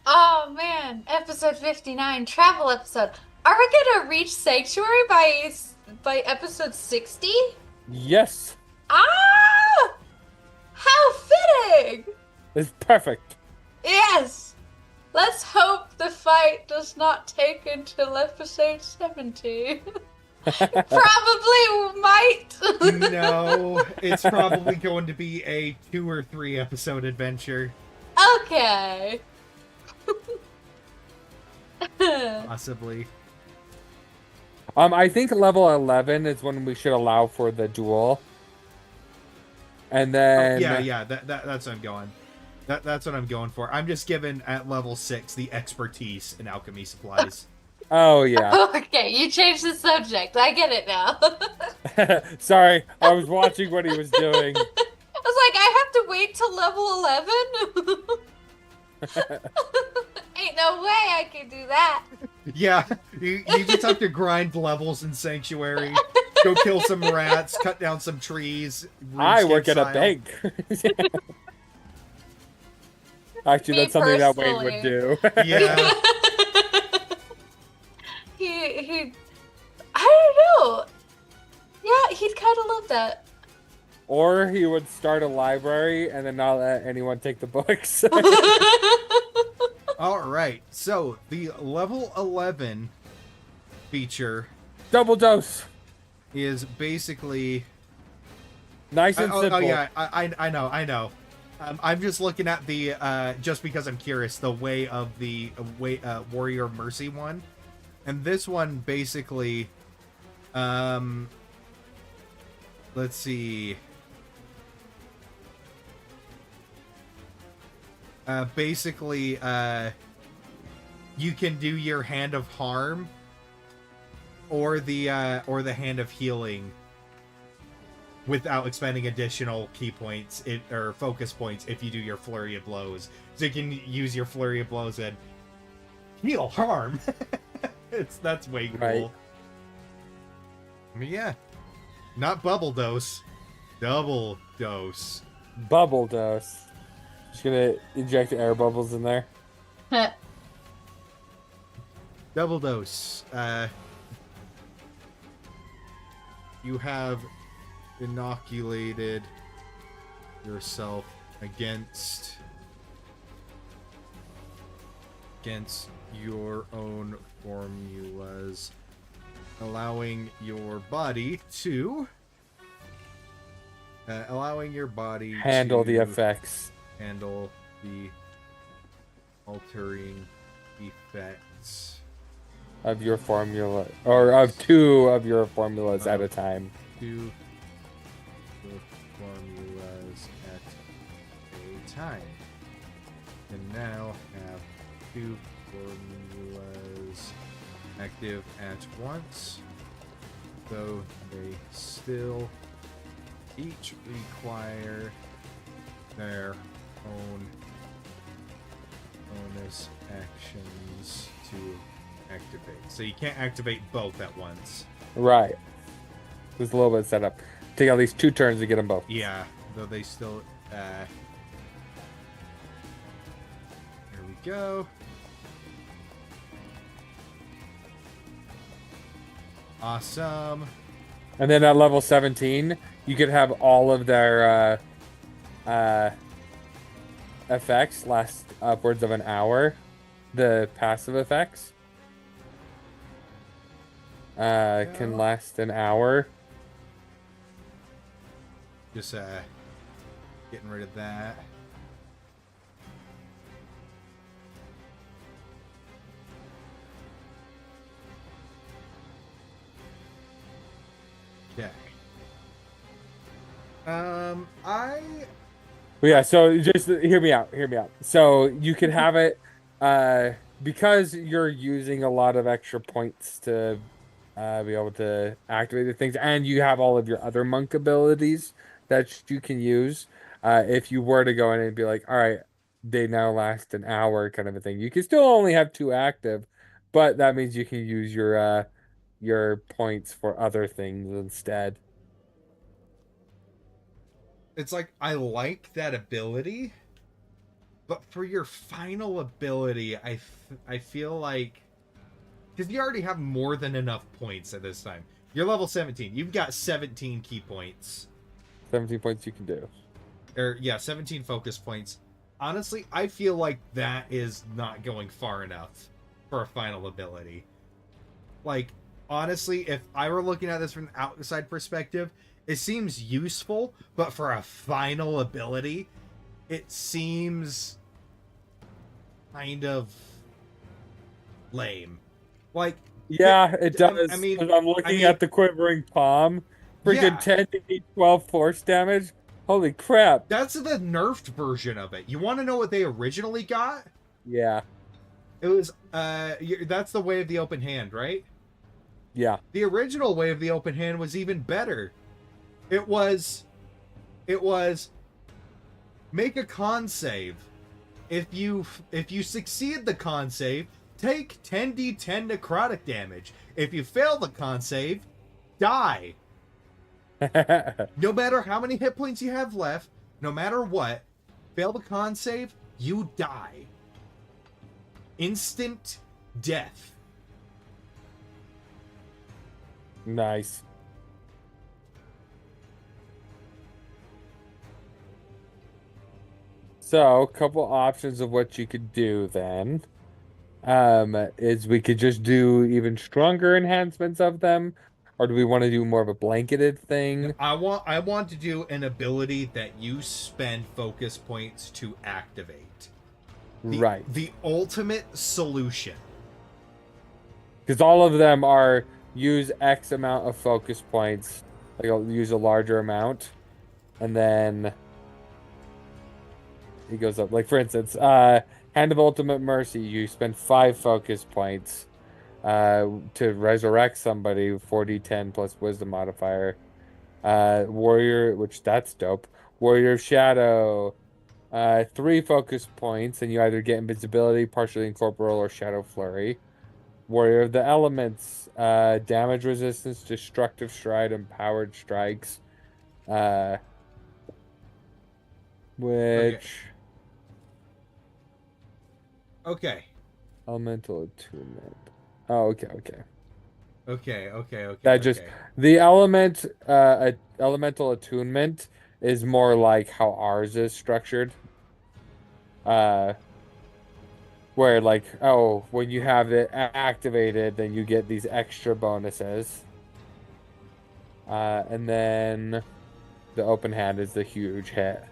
B: Oh man, episode 59, travel episode. Are we gonna reach Sanctuary by episode 60?
C: Yes,
B: Ah! How fitting!
C: it's perfect.
B: Yes! Let's hope the fight does not take until episode 70. Probably might.
A: No, it's probably going to be a 2 or 3 episode adventure.
B: Okay.
A: Possibly.
C: I think level 11 is when we should allow for the duel. And then
A: Yeah, that's what I'm going. That's what I'm going for. I'm just given at level 6 the expertise in alchemy supplies.
C: Oh yeah.
B: Okay, you changed the subject. I get it now.
C: Sorry, I was watching what he was doing.
B: I was like, I have to wait till level 11? Ain't no way I can do that.
A: Yeah, you just have to grind levels in Sanctuary, go kill some rats, cut down some trees.
C: I work at a
A: style.
C: bank. Actually,
B: Me
C: that's something that Wayne
B: personally.
C: would do.
A: Yeah.
B: he I don't know. Yeah, he'd kind of love that.
C: Or he would start a library and then not let anyone take the books.
A: All right. So the level 11 feature
C: Double dose.
A: is basically.
C: Nice and simple.
A: Oh yeah, I know. I'm just looking at the just because I'm curious, the way of the Warrior Mercy one, and this one basically, let's see. Basically, you can do your Hand of Harm, or the Hand of Healing, without expending additional key points or focus points if you do your Flurry of Blows. So you can use your Flurry of Blows and heal harm. That's way cool.
C: Right.
A: I mean, yeah, not bubble dose, double dose.
C: Bubble dose. Just gonna inject air bubbles in there.
A: Double dose. You have inoculated yourself against your own formulas, allowing your body to
C: Handle the
A: to
C: effects.
A: handle the altering effects
C: Of your formula, or of 2 of your formulas at a time.
A: to the formulas at a time. And now have 2 formulas active at once, though they still each require their own bonus actions to activate. So you can't activate both at once.
C: Right. There's a little bit of setup. Take at least 2 turns to get them both.
A: Yeah, though they still. Here we go. Awesome.
C: And then at level 17, you could have all of their effects last upwards of an hour. The passive effects can last an hour.
A: Just getting rid of that. Okay.
C: Well, yeah, so just hear me out. So you could have it because you're using a lot of extra points to be able to activate the things, and you have all of your other monk abilities that you can use. If you were to go in and be like, all right, they now last an hour, kind of a thing, you can still only have 2 active, but that means you can use your points for other things instead.
A: It's like, I like that ability, but for your final ability, I feel like, because you already have more than enough points at this time. You're level 17. You've got 17 key points.
C: 17 points you can do.
A: Or, yeah, 17 focus points. Honestly, I feel like that is not going far enough for a final ability. Like, honestly, if I were looking at this from an outside perspective, it seems useful, but for a final ability, it seems kind of lame. Like,
C: Yeah, it does.
A: I mean,
C: 'Cause I'm looking at the quivering palm. Freaking
A: yeah,
C: 10 to 12 force damage. Holy crap.
A: that's the nerfed version of it. You want to know what they originally got?
C: Yeah.
A: It was that's the way of the open hand, right?
C: Yeah.
A: The original way of the open hand was even better. It was make a con save. If you succeed the con save, take 10d10 necrotic damage. If you fail the con save, die. No matter how many hit points you have left, no matter what, fail the con save, you die. Instant death.
C: Nice. So, a couple options of what you could do then. Is we could just do even stronger enhancements of them, or do we want to do more of a blanketed thing?
A: I want to do an ability that you spend focus points to activate.
C: Right.
A: The ultimate solution.
C: Because all of them are use X amount of focus points. Like I'll use a larger amount, and then it goes up. Like for instance, Hand of Ultimate Mercy, you spend 5 focus points to resurrect somebody, 4d10 plus Wisdom modifier. Warrior, which that's dope. Warrior of Shadow, 3 focus points, and you either get invisibility, partially incorporeal, or Shadow Flurry. Warrior of the Elements, damage resistance, destructive stride, and powered strikes. Which
A: Okay.
C: elemental attunement. Oh, okay.
A: Okay.
C: That just the elemental attunement is more like how ours is structured. Where like, oh, when you have it activated, then you get these extra bonuses. And then the open hand is the huge hit.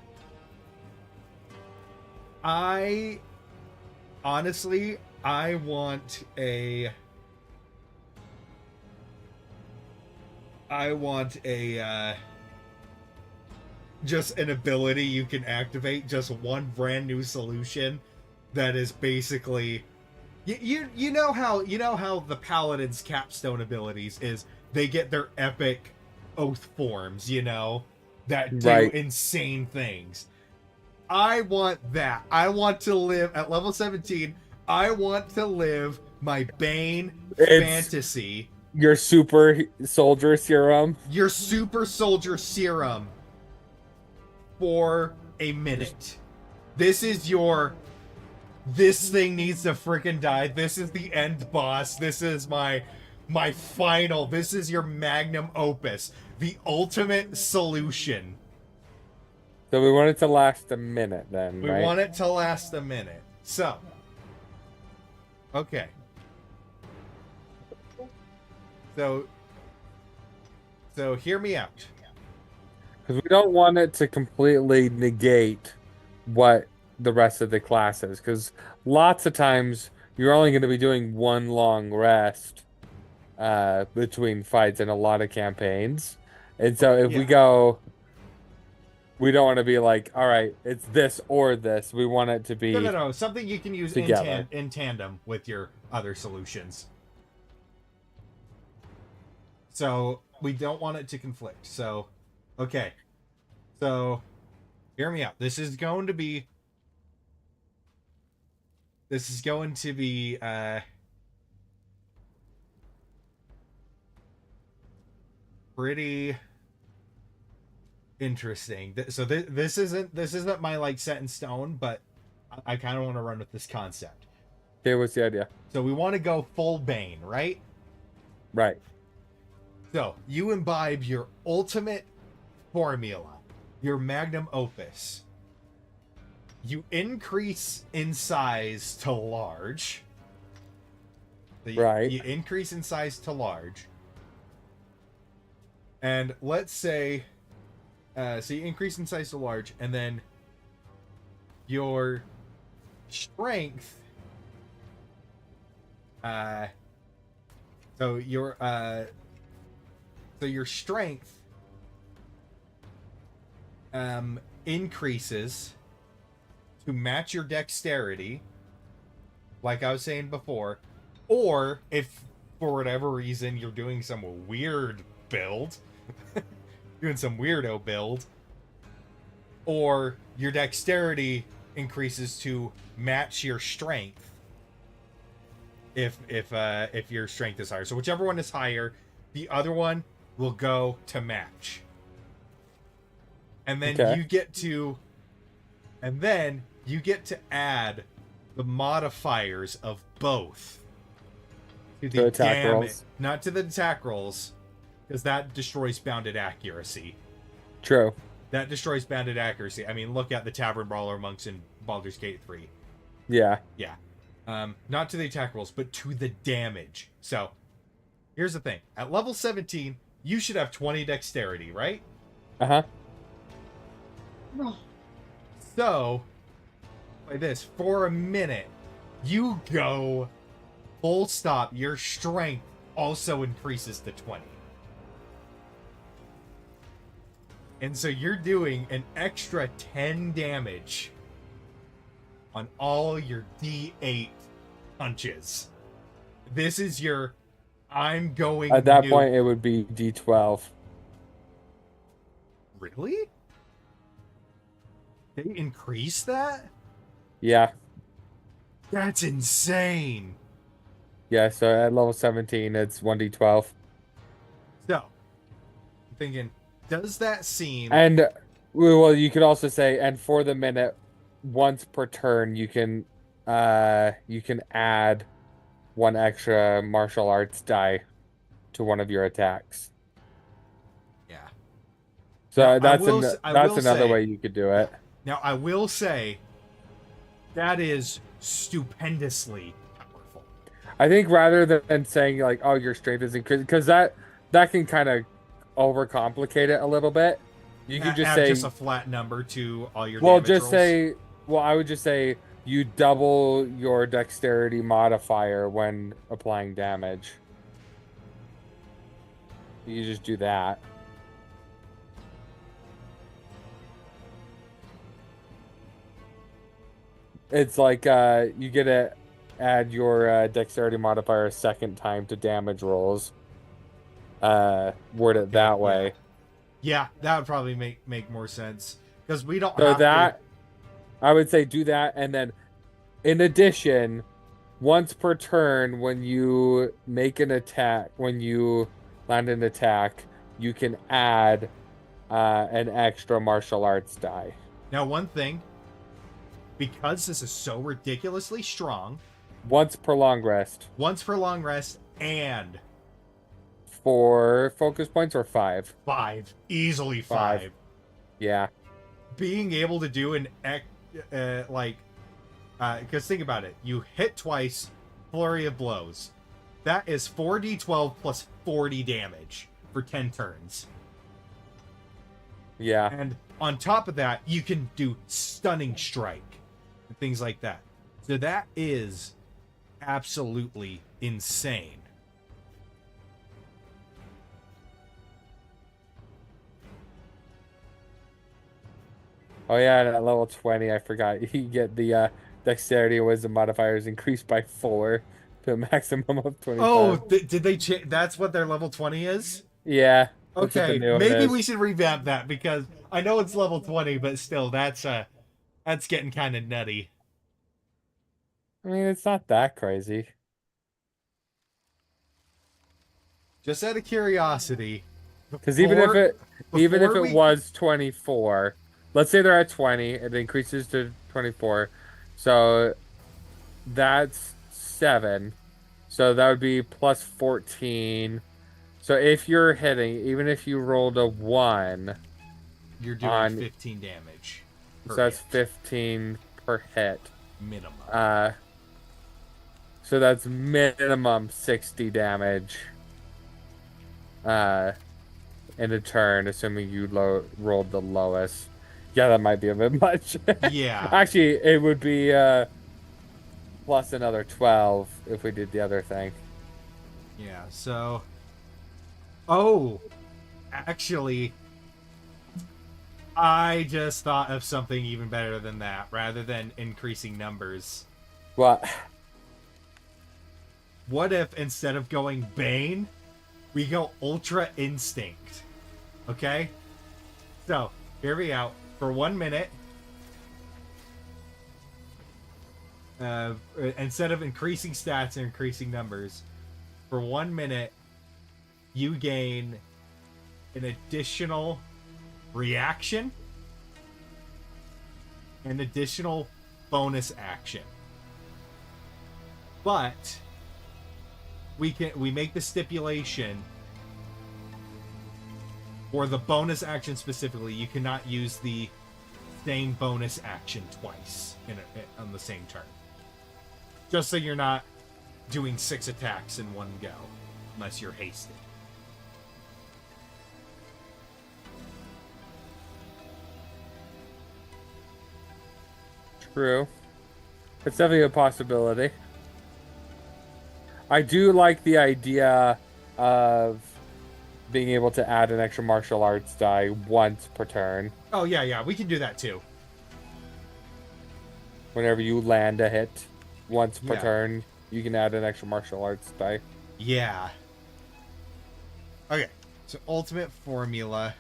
A: Honestly, I want a just an ability you can activate, just one brand new solution that is basically you know how the paladin's capstone abilities is they get their epic oath forms, that do insane things. I want that. I want to live at level 17. I want to live my Bane fantasy.
C: Your super soldier serum.
A: Your super soldier serum for a minute. This thing needs to freaking die. This is the end boss. This is my final. This is your magnum opus. The ultimate solution.
C: So we want it to last a minute then, right?
A: We want it to last a minute. So, okay. So hear me out.
C: Because we don't want it to completely negate what the rest of the class is. Because lots of times you're only going to be doing one long rest between fights in a lot of campaigns. And so if we go... We don't want to be like, all right, it's this or this. We want it to be
A: No. Something you can use in tandem with your other solutions. So we don't want it to conflict. So, okay. So, hear me out. This is going to be pretty interesting. So this isn't my like set in stone, but I kind of want to run with this concept.
C: Okay, what's the idea?
A: So we want to go full Bane, right?
C: Right.
A: So you imbibe your ultimate formula, your magnum opus. You increase in size to large. So
C: Right.
A: you increase in size to large. And let's say, so you increase in size to large, and then your strength, so your strength increases to match your dexterity, like I was saying before, or if for whatever reason you're doing some weird build, doing some weirdo build, or your dexterity increases to match your strength. If your strength is higher, so whichever one is higher, the other one will go to match. And then
C: Okay.
A: you get to add the modifiers of both to the
C: attack
A: damage,
C: rolls.
A: not to the attack rolls, because that destroys bounded accuracy.
C: True.
A: That destroys bounded accuracy. I mean, look at the Tavern Brawler monks in Baldur's Gate 3.
C: Yeah.
A: Yeah. Not to the attack rolls, but to the damage. So, here's the thing. At level 17, you should have 20 dexterity, right?
C: Uh-huh.
A: So, by this, for a minute, you go full stop. Your strength also increases to 20. And so you're doing an extra 10 damage on all your D8 punches. This is your I'm going
C: At that
A: nuke.
C: point, it would be D12.
A: Really? They increase that?
C: Yeah.
A: That's insane.
C: Yeah, so at level 17, it's 1D12.
A: So, I'm thinking, does that seem...
C: And, well, you could also say, and for the minute, once per turn, you can add one extra martial arts die to one of your attacks.
A: Yeah.
C: So
A: Now,
C: that's another way you could do it.
A: Now, I will say, that is stupendously powerful.
C: I think rather than saying, like, oh, your strength is increased, because that can kind of overcomplicate it a little bit. You could just
A: add
C: say...
A: just a flat number to all your
C: Well,
A: damage
C: just
A: rolls.
C: say... Well, I would just say you double your dexterity modifier when applying damage. You just do that. It's like you get to add your dexterity modifier a second time to damage rolls. Word it that way.
A: Yeah, that would probably make more sense. Because we don't
C: So
A: have
C: that, I would say do that, and then in addition, once per turn, when you make an attack, when you land an attack, you can add an extra martial arts die.
A: Now, one thing, because this is so ridiculously strong,
C: Once per long rest.
A: once per long rest and
C: 4 focus points or 5?
A: 5, easily 5.
C: Yeah.
A: Being able to do an because think about it, you hit twice, flurry of blows. That is 4d12 plus 40 damage for 10 turns.
C: Yeah.
A: And on top of that, you can do stunning strike and things like that. So that is absolutely insane.
C: Oh yeah, and at level 20, I forgot, you get the dexterity and wisdom modifiers increased by 4 to a maximum of 25.
A: Oh, did they change? That's what their level 20 is?
C: Yeah. That's what the
A: Okay,
C: new one
A: maybe
C: is.
A: we should revamp that, because I know it's level 20, but still, that's getting kind of nutty.
C: I mean, it's not that crazy.
A: Just out of curiosity.
C: Because even if it
A: before we-
C: was 24, let's say they're at 20, it increases to 24. So that's 7. So that would be plus 14. So if you're hitting, even if you rolled a 1,
A: You're doing
C: on-
A: 15 damage.
C: so
A: per
C: that's
A: hit,
C: 15 per hit.
A: minimum.
C: So that's minimum 60 damage. In a turn, assuming you rolled the lowest. Yeah, that might be a bit much.
A: Yeah.
C: Actually, it would be plus another 12 if we did the other thing.
A: Yeah, so... Oh! Actually, I just thought of something even better than that, rather than increasing numbers.
C: What?
A: What if, instead of going Bane, we go Ultra Instinct? Okay? So, hear me out. For 1 minute, instead of increasing stats and increasing numbers, for 1 minute, you gain an additional reaction, an additional bonus action. But we make the stipulation for the bonus action specifically, you cannot use the same bonus action twice on the same turn. Just so you're not doing 6 attacks in one go, unless you're hasted.
C: True. It's definitely a possibility. I do like the idea of being able to add an extra martial arts die once per turn.
A: Oh, yeah, we can do that too.
C: Whenever you land a hit once per
A: Yeah.
C: turn, you can add an extra martial arts die.
A: Yeah. Okay, so ultimate formula.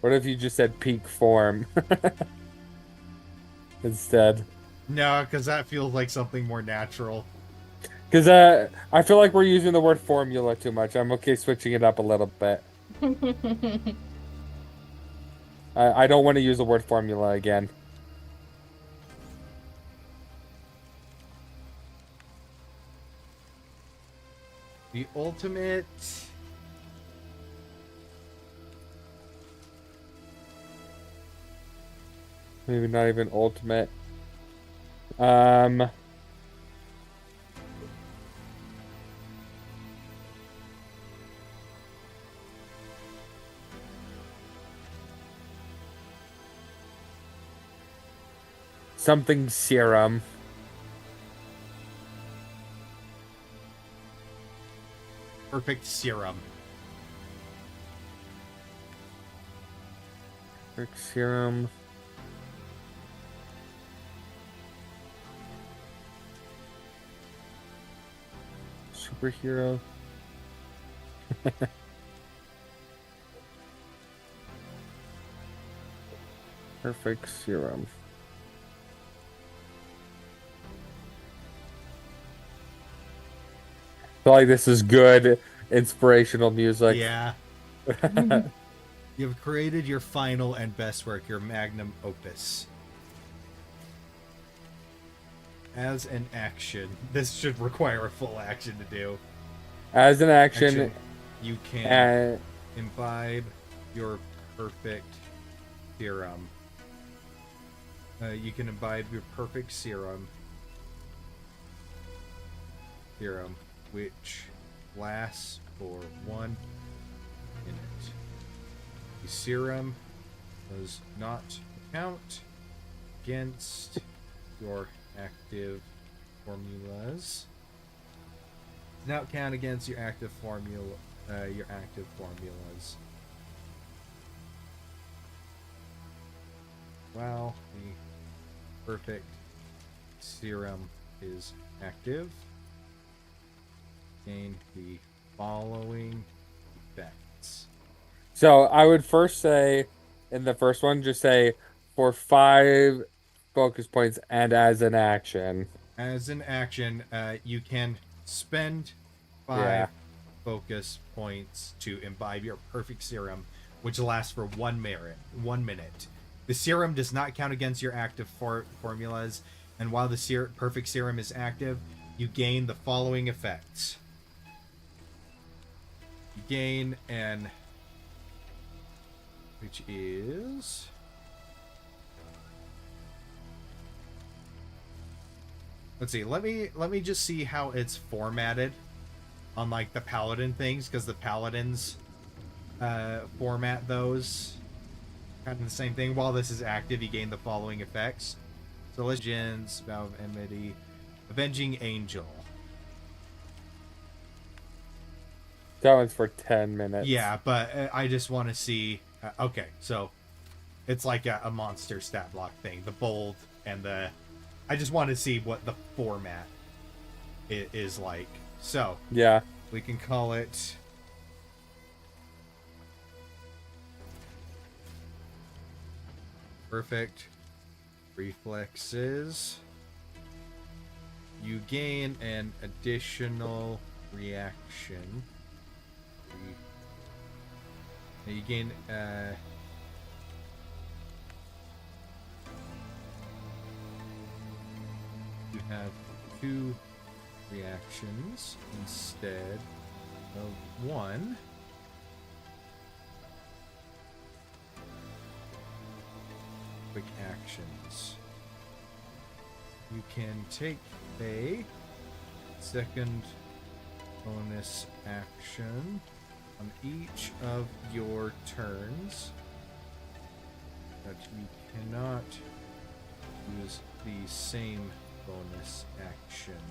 C: What if you just said peak form instead?
A: No, because that feels like something more natural.
C: Because I feel like we're using the word formula too much. I'm okay switching it up a little bit. I don't want to use the word formula again.
A: The ultimate...
C: Maybe not even ultimate. Something serum.
A: Perfect serum.
C: Perfect serum. Superhero. Perfect serum. I feel like this is good inspirational music.
A: Yeah. You've created your final and best work, your magnum opus. As an action, this should require a full action to do.
C: As an action,
A: you can imbibe your perfect serum. You can imbibe your perfect serum, which lasts for 1 minute. The serum does not count against your active formulas. Does not count against your active formulas. While the perfect serum is active, gain the following effects.
C: so I would first say, in the first one, just say for 5 focus points and as an action.
A: As an action, you can spend 5
C: Yeah.
A: focus points to imbibe your perfect serum, which lasts for 1 minute. The serum does not count against your active formulas, and while the perfect serum is active, you gain the following effects. You gain which is let's see. Let me just see how it's formatted on like the paladin things, because the paladins format those kind of the same thing. While this is active, you gain the following effects. So Legends, Vow of Enmity, Avenging Angel.
C: That one's for 10 minutes.
A: Yeah, but I just want to see. Okay, so it's like a monster stat block thing. The bold and the. I just want to see what the format is like. So
C: Yeah.
A: we can call it. Perfect reflexes. You gain an additional reaction. You gain you have 2 reactions instead of 1. Quick actions. You can take a second bonus action on each of your turns, but you cannot use the same bonus action.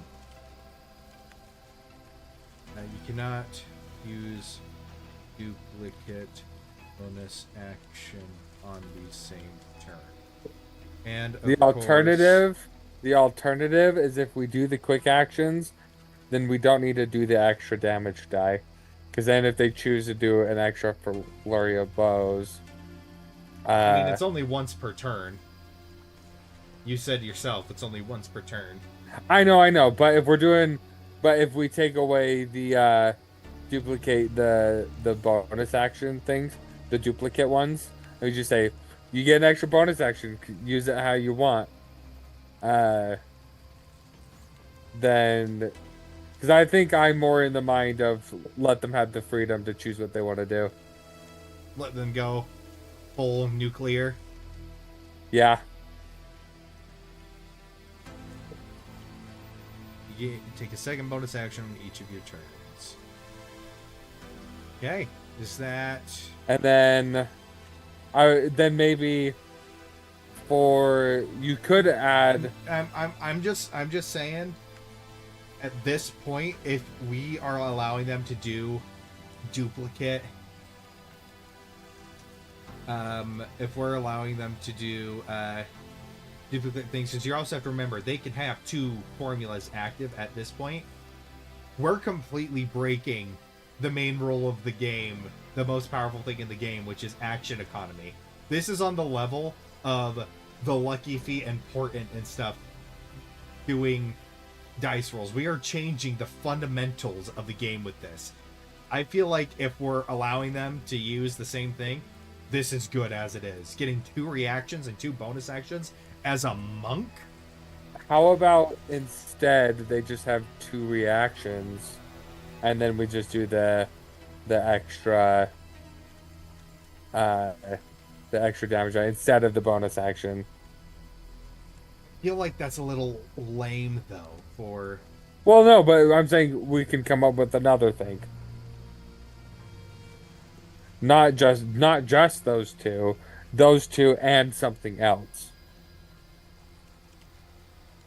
A: You cannot use duplicate bonus action on the same turn. And
C: The alternative is if we do the quick actions, then we don't need to do the extra damage die. Because then if they choose to do an extra flurry of bows...
A: I mean, it's only once per turn. You said yourself, it's only once per turn.
C: I know, but if we take away the duplicate the bonus action things, the duplicate ones, we just say you get an extra bonus action, use it how you want. Then, because I think I'm more in the mind of let them have the freedom to choose what they want to do.
A: Let them go full nuclear.
C: Yeah.
A: You take a second bonus action on each of your turns. Okay, is that?
C: And then, then maybe for you could add.
A: I'm just saying. At this point, if we are allowing them to do duplicate, if we're allowing them to do duplicate things, since you also have to remember they can have 2 formulas active at this point, we're completely breaking the main rule of the game, the most powerful thing in the game, which is action economy. This is on the level of the Lucky Feet and Portent and stuff doing dice rolls. We are changing the fundamentals of the game with this. I feel like if we're allowing them to use the same thing, this is good as it is. Getting 2 reactions and 2 bonus actions as a monk?
C: How about instead they just have 2 reactions, and then we just do the extra damage instead of the bonus action.
A: I feel like that's a little lame though for.
C: Well, no, but I'm saying we can come up with another thing. Not just those two and something else.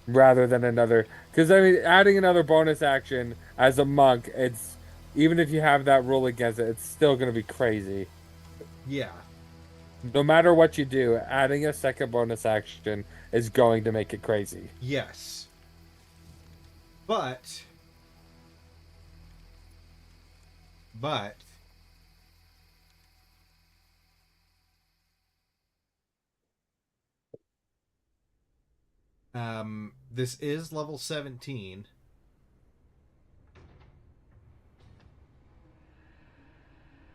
C: Rather than another, because I mean, adding another bonus action as a monk, it's even if you have that rule against it, it's still going to be crazy.
A: Yeah.
C: No matter what you do, adding a second bonus action is going to make it crazy.
A: Yes. But this is level 17.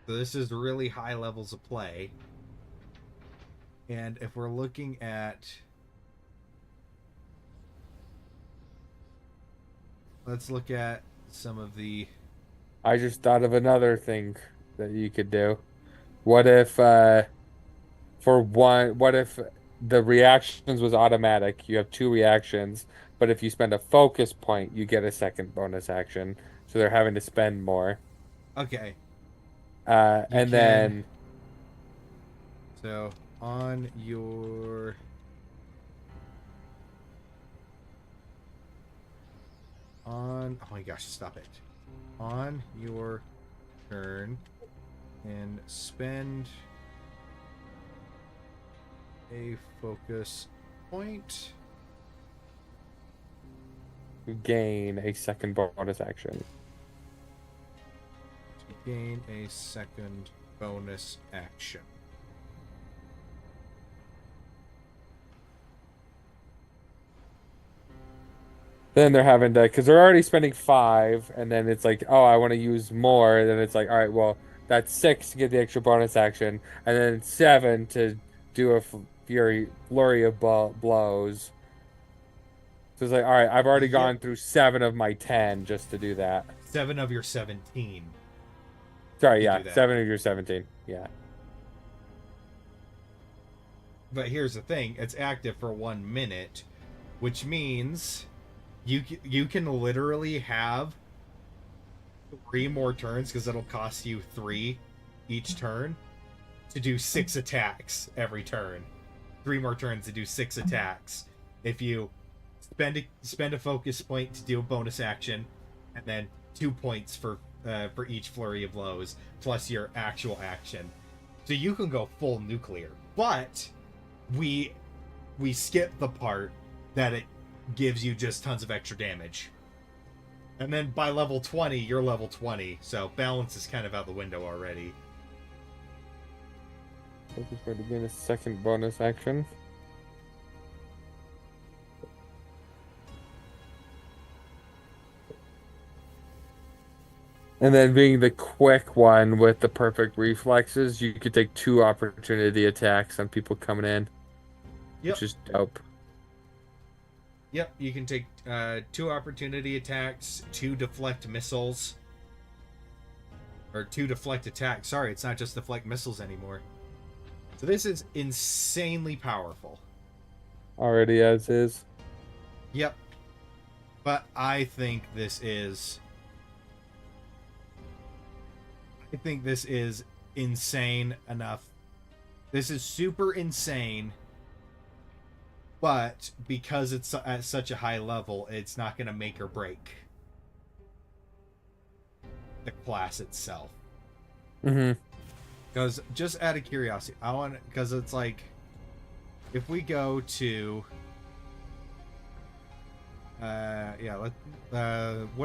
A: So this is really high levels of play. And if we're looking at, let's look at some of the.
C: I just thought of another thing that you could do. What if what if the reactions was automatic? You have 2 reactions, but if you spend a focus point, you get a second bonus action. So they're having to spend more.
A: Okay. You
C: And
A: can-
C: then
A: So on your oh my gosh, stop it. On your turn and spend a focus point.
C: you gain a second bonus action.
A: To gain a second bonus action.
C: Then they're having to, because they're already spending 5, and then it's like, oh, I want to use more. Then it's like, all right, well, that's 6 to get the extra bonus action, and then 7 to do a flurry of blows. So it's like, all right, I've already
A: Yep.
C: gone through 7 of my 10 just to do that.
A: 7 of your 17.
C: Sorry,
A: To
C: yeah,
A: do that.
C: 7 of your 17. Yeah.
A: But here's the thing, it's active for 1 minute, which means you can literally have 3 more turns, because it'll cost you 3 each turn to do 6 attacks every turn. 3 more turns to do 6 attacks. If you spend a focus point to do a bonus action, and then 2 points for each flurry of blows, plus your actual action. So you can go full nuclear. But we skip the part that it gives you just tons of extra damage. And then by level 20, you're level 20, so balance is kind of out the window already.
C: Focus point to gain a second bonus action. And then being the quick one with the perfect reflexes, you could take 2 opportunity attacks on people coming in.
A: Yep.
C: Which is dope.
A: Yep, you can take 2 opportunity attacks, 2 deflect missiles. Or 2 deflect attacks. Sorry, it's not just deflect missiles anymore. So this is insanely powerful.
C: Already as is.
A: Yep. But I think this is insane enough. This is super insane. But because it's at such a high level, it's not going to make or break the class itself.
C: Mm-hmm.
A: Because just out of curiosity, because it's like, if we go to, what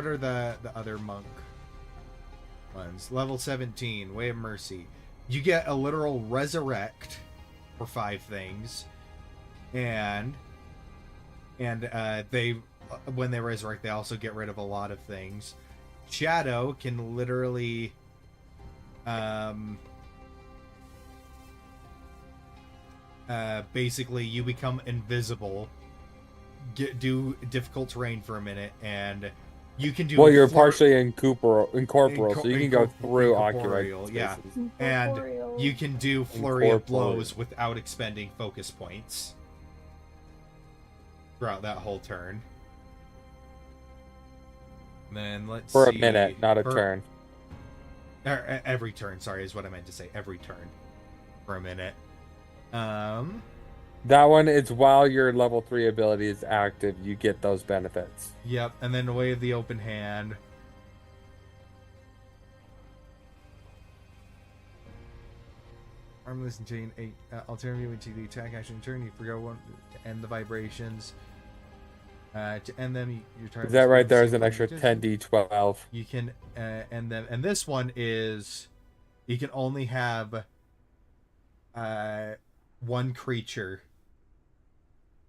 A: are the other monk ones? Level 17, Way of Mercy. You get a literal resurrect for 5 things. And they, when they resurrect, they also get rid of a lot of things. Shadow can literally, basically you become invisible, do difficult terrain for a minute, and you can do.
C: Well, you're partially incorporeal, so you can go through
A: incorporeal,
C: occupied
A: yeah.
C: spaces.
A: And you can do flurry of blows without expending focus points throughout that whole turn. And then let's
C: For
A: see.
C: a minute, not a turn.
A: Every turn, sorry, is what I meant to say. Every turn. For a minute.
C: That one is while your level 3 ability is active, you get those benefits.
A: Yep, and then Way of the Open Hand. Armless and chain 8. Alternative to the attack action turn, you forgo one to end the vibrations. To end them, your turn.
C: Is that right? There's an extra 10d12.
A: You can end them, and this one is you can only have one creature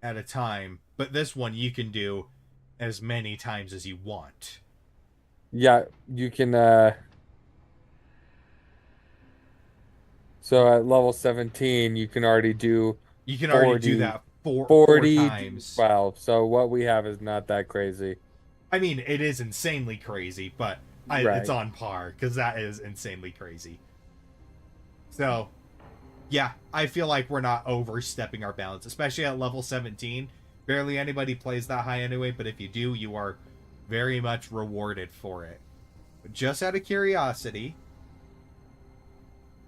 A: at a time, but this one you can do as many times as you want.
C: Yeah, you can. So at level 17, you can already do.
A: You can already do that
C: 40
A: four times.
C: Well, so what we have is not that crazy.
A: I mean, it is insanely crazy, but
C: Right.
A: it's on par, because that is insanely crazy. So, yeah, I feel like we're not overstepping our bounds, especially at level 17, Barely anybody plays that high anyway, but if you do, you are very much rewarded for it. But just out of curiosity,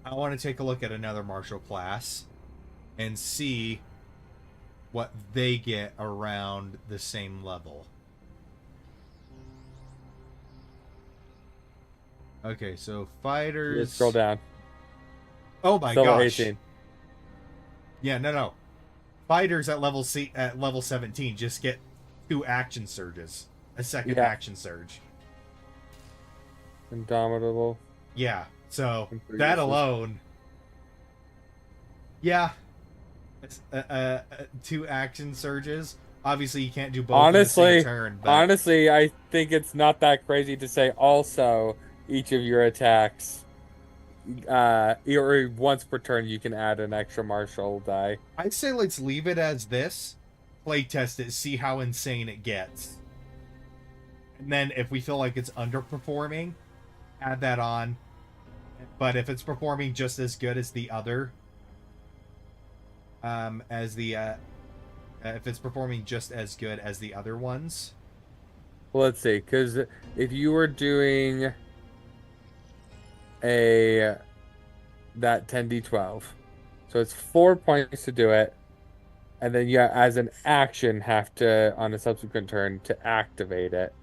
A: I want to take a look at another martial class and see what they get around the same level. Okay, so fighters.
C: Let's scroll down.
A: Oh my
C: Still at
A: gosh.
C: 18.
A: Yeah, no. Fighters at level 17 just get 2 action surges. A second action surge.
C: Indomitable.
A: Yeah. So that alone. Yeah. It's 2 action surges. Obviously you can't do both in the same turn, but...
C: Honestly, I think it's not that crazy to say also each of your attacks or once per turn you can add an extra martial die.
A: I'd say let's leave it as this. Play test it, see how insane it gets. And then if we feel like it's underperforming, add that on. But if it's performing just as good as the other, if it's performing just as good as the other ones.
C: Well, let's see, because if you were doing that 10d12, so it's 4 points to do it, and then you, as an action, have to on a subsequent turn to activate it.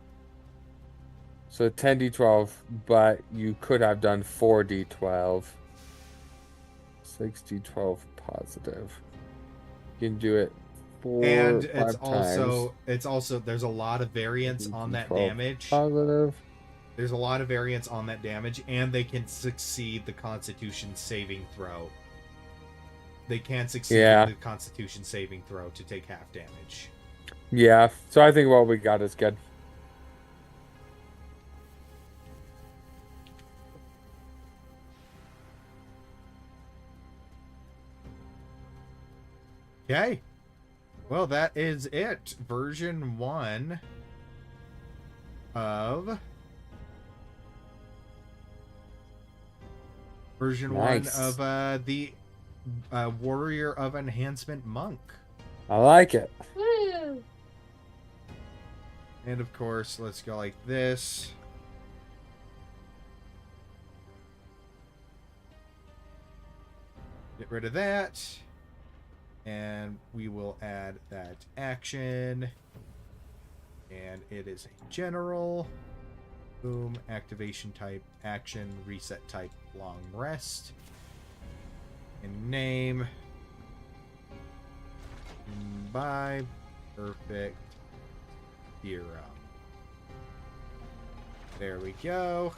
C: So 10d12, but you could have done 4d12. 6d12 positive. You can do it 4
A: and
C: or 5 times.
A: It's also there's a lot of variance on that damage.
C: Positive.
A: There's a lot of variance on that damage, and they can succeed the Constitution saving throw. They can succeed the Constitution saving throw to take half damage.
C: Yeah, so I think what we got is good.
A: Okay. Well, that is it. Version 1 of... Version 1 of the Warrior of Enhancement Monk.
C: I like it.
B: Woo!
A: And of course, let's go like this. Get rid of that. And we will add that action. And it is a general. Boom. Activation type. Action. Reset type. Long rest. And name. By Perfect Hero. There we go.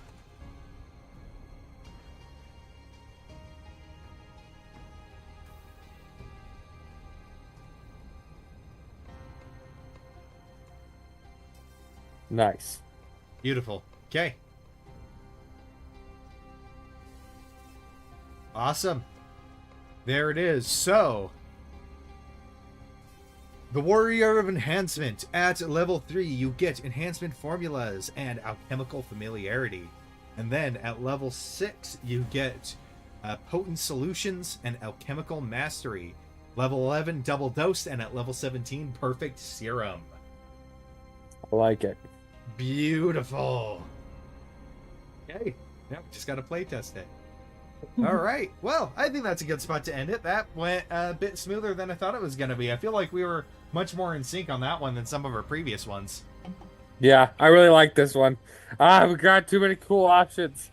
C: Nice.
A: Beautiful. Okay. Awesome. There it is. So, the Warrior of Enhancement. At level 3, you get enhancement formulas and alchemical familiarity. And then at level 6, you get potent solutions and alchemical mastery. Level 11, double dose, and at level 17, perfect serum.
C: I like it.
A: Beautiful. Okay. Yep, just got to play test it. All right. Well, I think that's a good spot to end it. That went a bit smoother than I thought it was going to be. I feel like we were much more in sync on that one than some of our previous ones.
C: Yeah, I really like this one. We got too many cool options.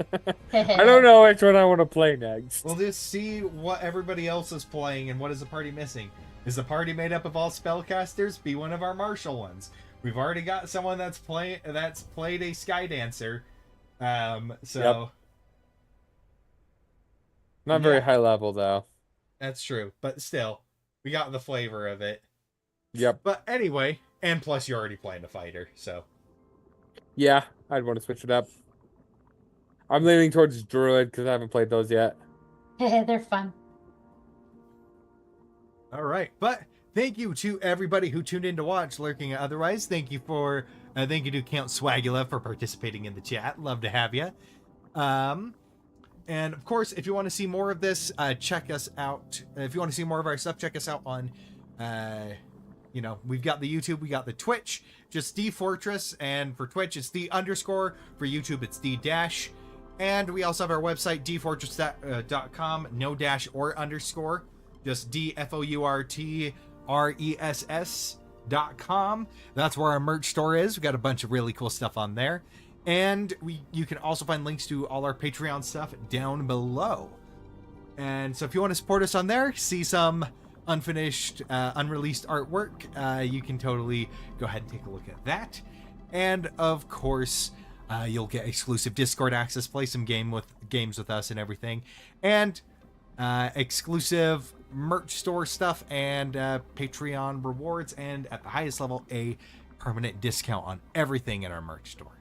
C: I don't know which one I want to play next.
A: We'll just see what everybody else is playing and what is the party missing. Is the party made up of all spellcasters? Be one of our martial ones. We've already got someone that's played a Sky Dancer.
C: Yep. Not very high level though.
A: That's true, but still, we got the flavor of it.
C: Yep.
A: But anyway, and plus you're already playing a fighter, so.
C: Yeah, I'd want to switch it up. I'm leaning towards Druid because I haven't played those yet.
B: They're fun.
A: All right, but thank you to everybody who tuned in to watch Lurking Otherwise. Thank you to Count Swagula for participating in the chat. Love to have you. And of course, if you want to see more of this, check us out. If you want to see more of our stuff, check us out on you know, we've got the YouTube, we got the Twitch, just D-Fourtress, and for Twitch it's D_, for YouTube it's D-. And we also have our website, D-Fourtress.com, no dash or underscore, just D-F-O-U-R-T-R-E-S-S.com. That's where our merch store is. We've got a bunch of really cool stuff on there. And you can also find links to all our Patreon stuff down below. And so if you want to support us on there, see some unfinished, unreleased artwork, you can totally go ahead and take a look at that. And of course, you'll get exclusive Discord access, play some games with us and everything, and exclusive merch store stuff and Patreon rewards, and at the highest level, a permanent discount on everything in our merch store.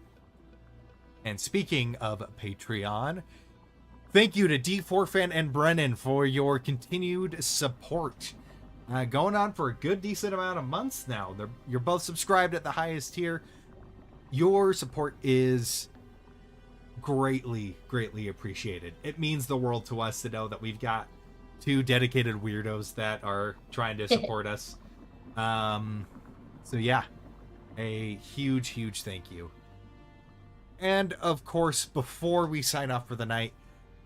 A: And speaking of Patreon, thank you to D4Fan and Brennan for your continued support. Going on for a good decent amount of months now. You're both subscribed at the highest tier. Your support is greatly, greatly appreciated. It means the world to us to know that we've got two dedicated weirdos that are trying to support us. So yeah, a huge, huge thank you. And of course, before we sign off for the night,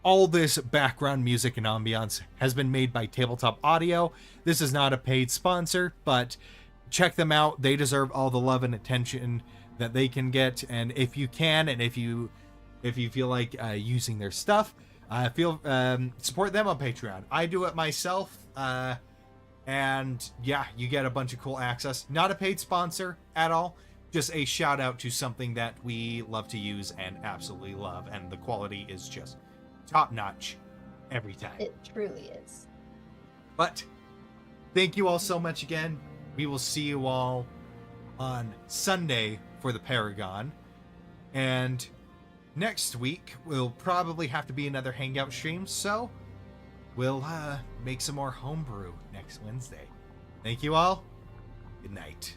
A: all this background music and ambiance has been made by Tabletop Audio. This is not a paid sponsor, but check them out. They deserve all the love and attention that they can get. And if you can, and if you feel like using their stuff, support them on Patreon. I do it myself, and yeah, you get a bunch of cool access. Not a paid sponsor at all. Just a shout out to something that we love to use and absolutely love, and the quality is just top notch every time.
B: It truly is.
A: But thank you all so much again. We will see you all on Sunday for the Paragon, and next week will probably have to be another Hangout stream, so we'll make some more homebrew next Wednesday. Thank you all. Good night.